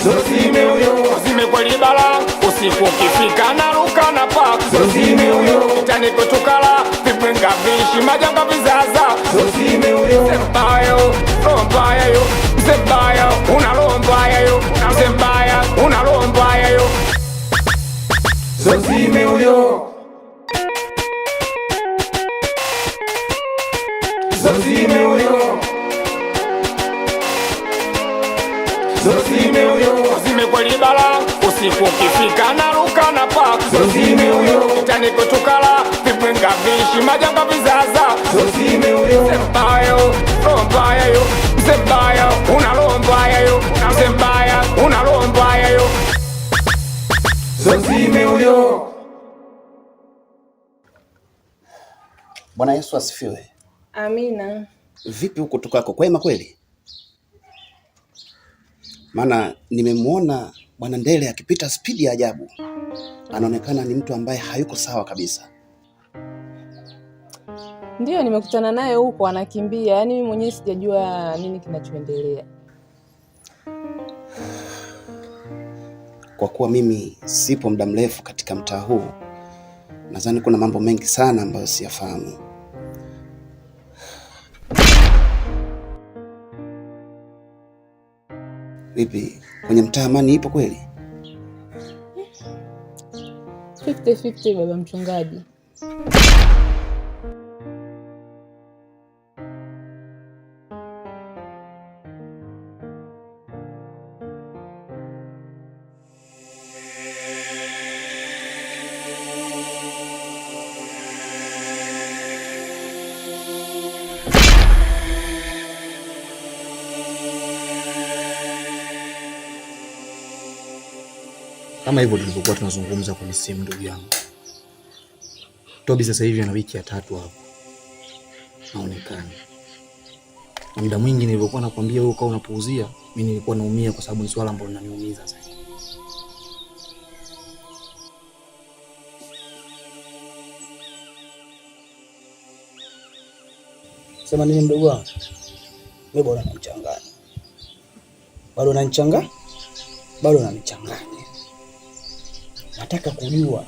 Zozime huyo, Zozime kwa libala, usiku ukifika na ruka na pa. Zozime huyo, kitani kutukala, vibwenga vishi, majanga vizaza. Zozime huyo, Zembayo, rombaya yo, Zembayo, unalombaya yo, Zembayo, unalombaya yo. Zozime huyo, Zozime huyo, Zozime huyo, Zozime kwa libala, usiku ukifika na ruka na pa. Zozime huyo, kitani kutukala, vibwenga vishi, majanga vizaza. Zozime huyo, Zembayo, rombaya yo, Zembayo, unalombaya yo, Zembayo, unalombaya yo. Zozime huyo. Bwana Yesu asifiwe. Amina. Vipi huko tukako, kwema kweli? Maana nimemwona Bwana Ndele akipita spidi ya ajabu. Anaonekana ni mtu ambaye hayuko sawa kabisa. Ndiyo, nimekutana naye huko anakimbia. Yaani mimi mwenyewe sijajua nini kinachoendelea. Kwa kuwa mimi sipo muda mrefu katika mtaa huu, nadhani kuna mambo mengi sana ambayo siyafahamu. Vipi, kwenye mtaa amani ipo kweli? 50-50 baba mchungaji. Kama hivyo tulivyokuwa tunazungumza kwenye simu, ndugu yangu. Tobi sasa hivi ana wiki ya 3 hapo. Naonekana. Na muda mwingi nilivyokuwa nakwambia wewe ukawa unapuuzia, mimi nilikuwa naumia kwa sababu ni swala ambalo linaniumiza sasa. Sema nini mdogo wangu? Mimi bora nachanganya. Bado unanichanganya? Bado unanichanganya. Nataka kujua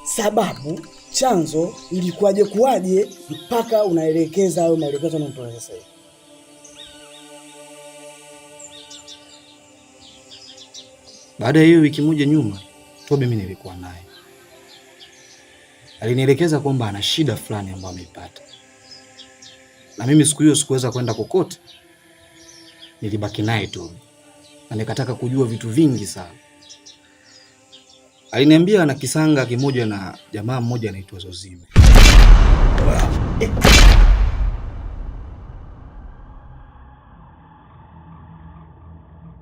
sababu, chanzo ilikuwaje kuwaje mpaka unaelekeza au maelekezo unatoa sasa hivi. Baada ya hiyo wiki moja nyuma, Tobi mimi nilikuwa naye. Alinielekeza kwamba ana shida fulani ambayo ameipata. Na mimi siku hiyo sikuweza kwenda kokote. Nilibaki naye tu. Na nikataka kujua vitu vingi sana. Aliniambia ana kisanga kimoja na jamaa mmoja anaitwa Zozime.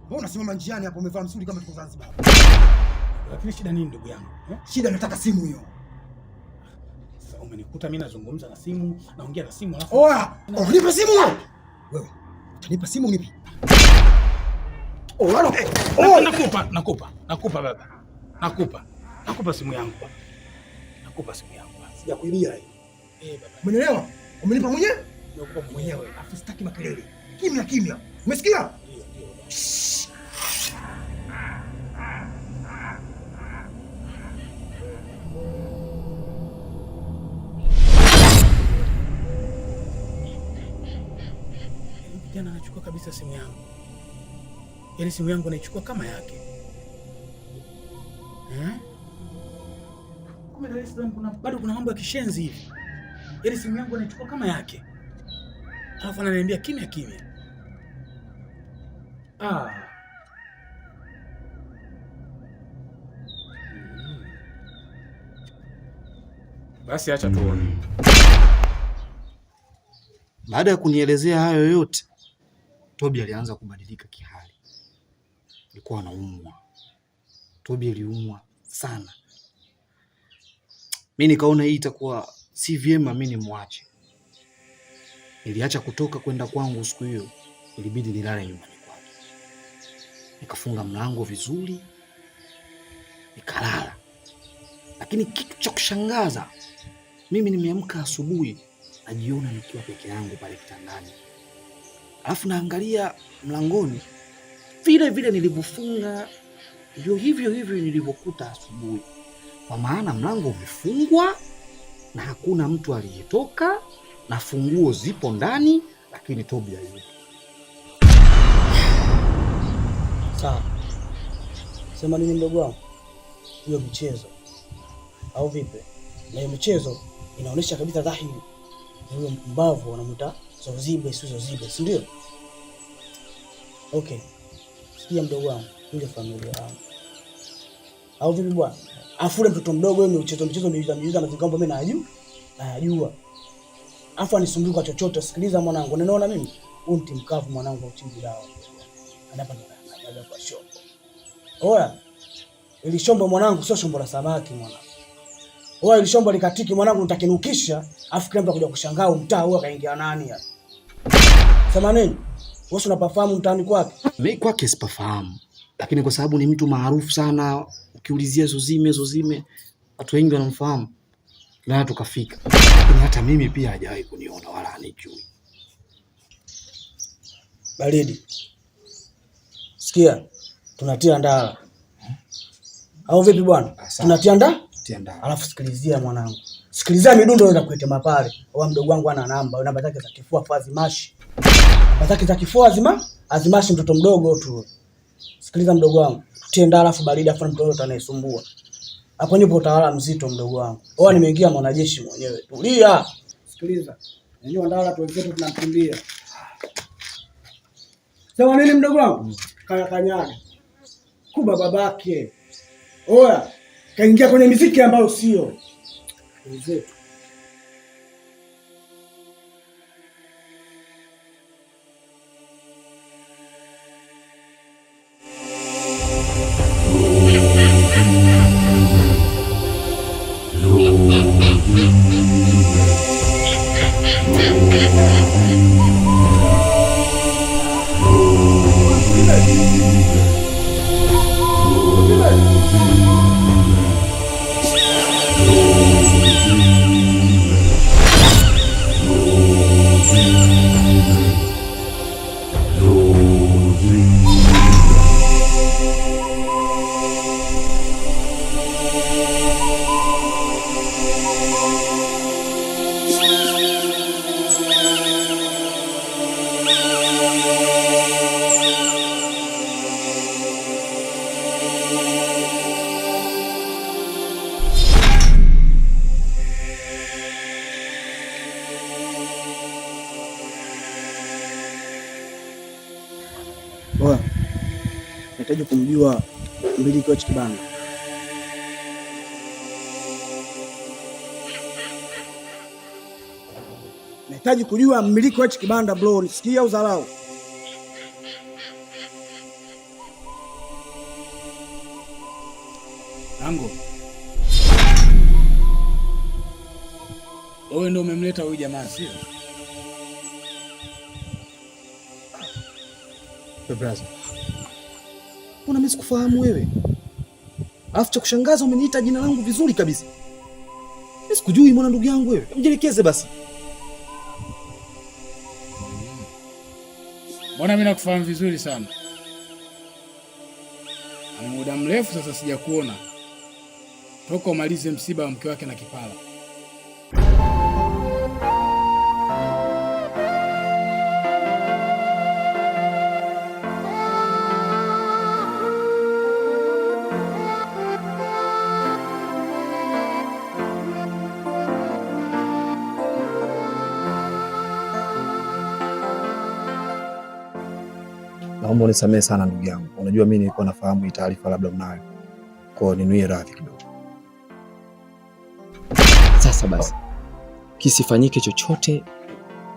Wewe unasimama njiani hapo umevaa msuri kama tuko Zanzibar. Lakini shida nini ndugu yangu? Shida nataka simu hiyo. Sasa umenikuta mimi nazungumza na simu, naongea na simu alafu. Oa, nipe simu. Wewe, utanipa simu nipi? Nakupa baba. Nakupa simu yangu. Nakupa simu yangu. Sijakuibia hii. Baba. Umeelewa? Umenipa mwenyewe? Nakupa mwenyewe. Afu sitaki makelele. Kimya. Umesikia? Ndio. Jana anachukua kabisa simu yangu. Yaani simu yangu anaichukua kama yake. Kumbe Dar es Salaam bado kuna mambo ya kishenzi hivi. Yaani simu yangu anaichukua kama yake. Alafu ananiambia kimya. Basi acha tuone. Baada ya kunielezea hayo yote, Tobi alianza kubadilika kihali. Alikuwa anaumwa. Tobi aliumwa sana. Mimi nikaona hii itakuwa si vyema mimi nimwache. Niliacha kutoka kwenda kwangu siku hiyo, ilibidi nilale nyumbani kwake. Nikafunga mlango vizuri, nikalala. Lakini kitu cha kushangaza, mimi nimeamka asubuhi najiona nikiwa peke yangu pale kitandani. Alafu naangalia mlangoni, vile nilivyofunga ndio hivyo nilivyokuta asubuhi. Kwa maana mlango umefungwa na hakuna mtu aliyetoka na funguo zipo ndani, lakini Tobi hayupo. Sawa. Sema nini mdogo wangu? Hiyo mchezo au vipi? Na hiyo mchezo inaonyesha kabisa dhahiri huyo mpumbavu wanamuita Zozime, si ndio? Okay. Sikia mdogo wangu, ile familia yangu. Au vipi bwana? Afule mtoto mdogo wewe mchezo miuza mazingambo mimi najua. Afu anisumbuka chochote. Sikiliza mwanangu, ninaona mimi huyu mti mkavu mwanangu uchimbi dawa. Anapa ndio kwa shombo. Oya. Ili shombo mwanangu sio shombo la samaki mwanangu. Oya, ili shombo likatiki mwanangu nitakinukisha, afu kila mtu akuja kushangaa mtaa huo kaingia nani hapa. Sema nini? Wewe unapafahamu mtaani kwake? Mimi kwake sipafahamu. Lakini kwa sababu ni mtu maarufu sana, ukiulizia Zozime, watu wengi wanamfahamu. Na tukafika. Lakini hata mimi pia hajawahi kuniona wala anijui. Baridi. Sikia, tunatia ndala. Au vipi bwana? Tunatia ndala? Alafu sikilizia mwanangu. Sikilizia midundo ndio kuitema pale. Wa mdogo wangu ana namba zake za kifua Fazimashi. Namba zake za kifua Azimashi mtoto mdogo tu. Sikiliza mdogo wangu. Tutie ndala alafu baridi afa mtoto anayesumbua. Hapo nipo utawala mzito mdogo wangu. Oa nimeingia mwanajeshi mwenyewe. Tulia. Sikiliza. Ndio ndala tu wenzetu tunamkimbia. Sema nini mdogo wangu? Kanyaga. Kuba babake. Oya, kaingia kwenye muziki ambayo sio wenzetu. Oya, nahitaji kumjua mmiliki wa kibanda. Nahitaji kujua mmiliki wa kibanda bro, nisikia uzalao. Ango. Wewe ndio umemleta huyu jamaa sio? Brother. Mbona mimi sikufahamu wewe? Alafu cha kushangaza umeniita jina langu vizuri kabisa. Mimi sikujui mwana ndugu yangu wewe. Mjelekeze basi. Mbona mimi nakufahamu vizuri sana? Ana muda mrefu sasa sijakuona. Toka umalize msiba wa mke wake na Kipala. Naomba unisamehe sana ndugu yangu. Unajua mimi nilikuwa nafahamu hii taarifa labda unayo. Kwa hiyo ninuie radhi kidogo. Sasa basi. Kisifanyike chochote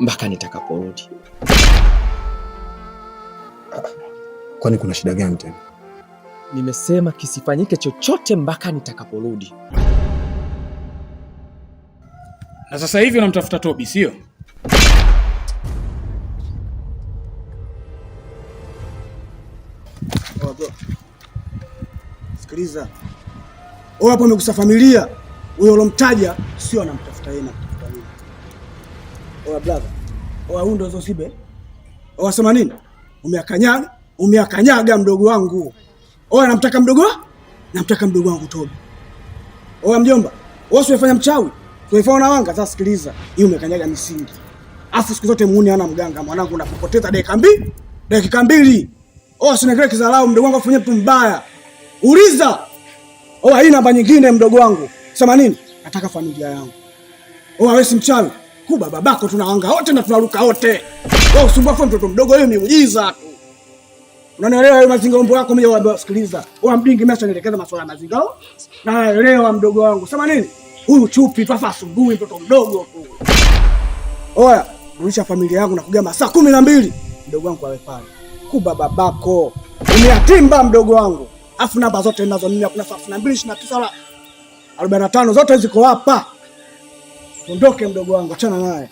mpaka nitakaporudi. Kwani kuna shida gani tena? Nimesema kisifanyike chochote mpaka nitakaporudi. Na sasa hivi unamtafuta Tobi, sio? Sikiliza. Wewe hapo umekusa familia. Huyo ulomtaja sio anamtafuta yeye, anamtafuta mimi. Oya brother. Oya huyu ndo Zosibe. Oya sema nini? Umeakanyaga mdogo wangu. Oya namtaka mdogo? Namtaka mdogo wangu Tobi. Oya mjomba. Wewe usifanya mchawi. Tuifanya na wanga. Sasa sikiliza. Hii umekanyaga misingi. Afu siku zote muone hana mganga mwanangu, unapopoteza dakika mbili. Oya sina kizalao mdogo wangu afanye mtu mbaya. Uliza. Oya hii namba nyingine mdogo wangu. Sema nini? Nataka familia yangu. Oya wewe si mchawi. Kuba babako tunawanga wote na tunaruka wote. Wewe usumbufu mtoto mdogo, hiyo miujiza tu. Unanielewa wewe mazingaombo yako mimi waambia sikiliza. Oya mdingi mimi nielekeza masuala ya mazingao. Naelewa mdogo wangu. Sema nini? Huyu chupi twafa asubuhi mtoto mdogo tu. Oya, rudisha familia yangu na kugia masaa 12. Mdogo wangu awe pale. Kuba babako. Umeatimba mdogo wangu. Afu namba zote ninazo mimi kuna 32 45 zote ziko hapa. Ondoke mdogo wangu, achana naye.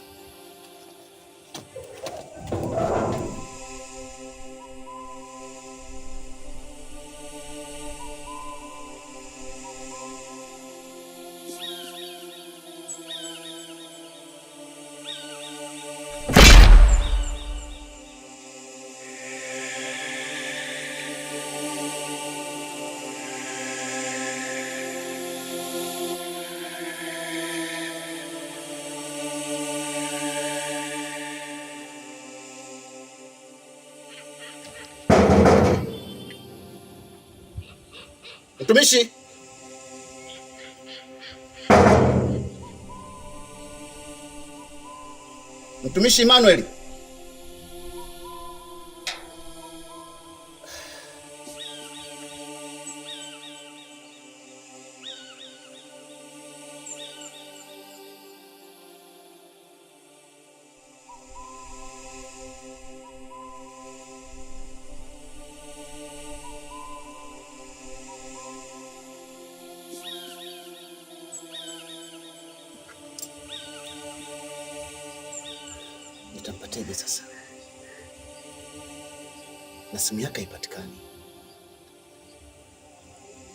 Mtumishi. Mtumishi Emmanuel. Nitampateje sasa? Na simu yake haipatikani.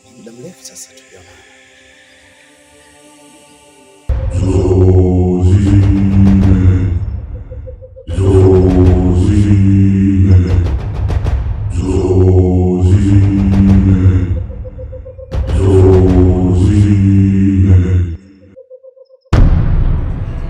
Ni muda mrefu sasa tukiona.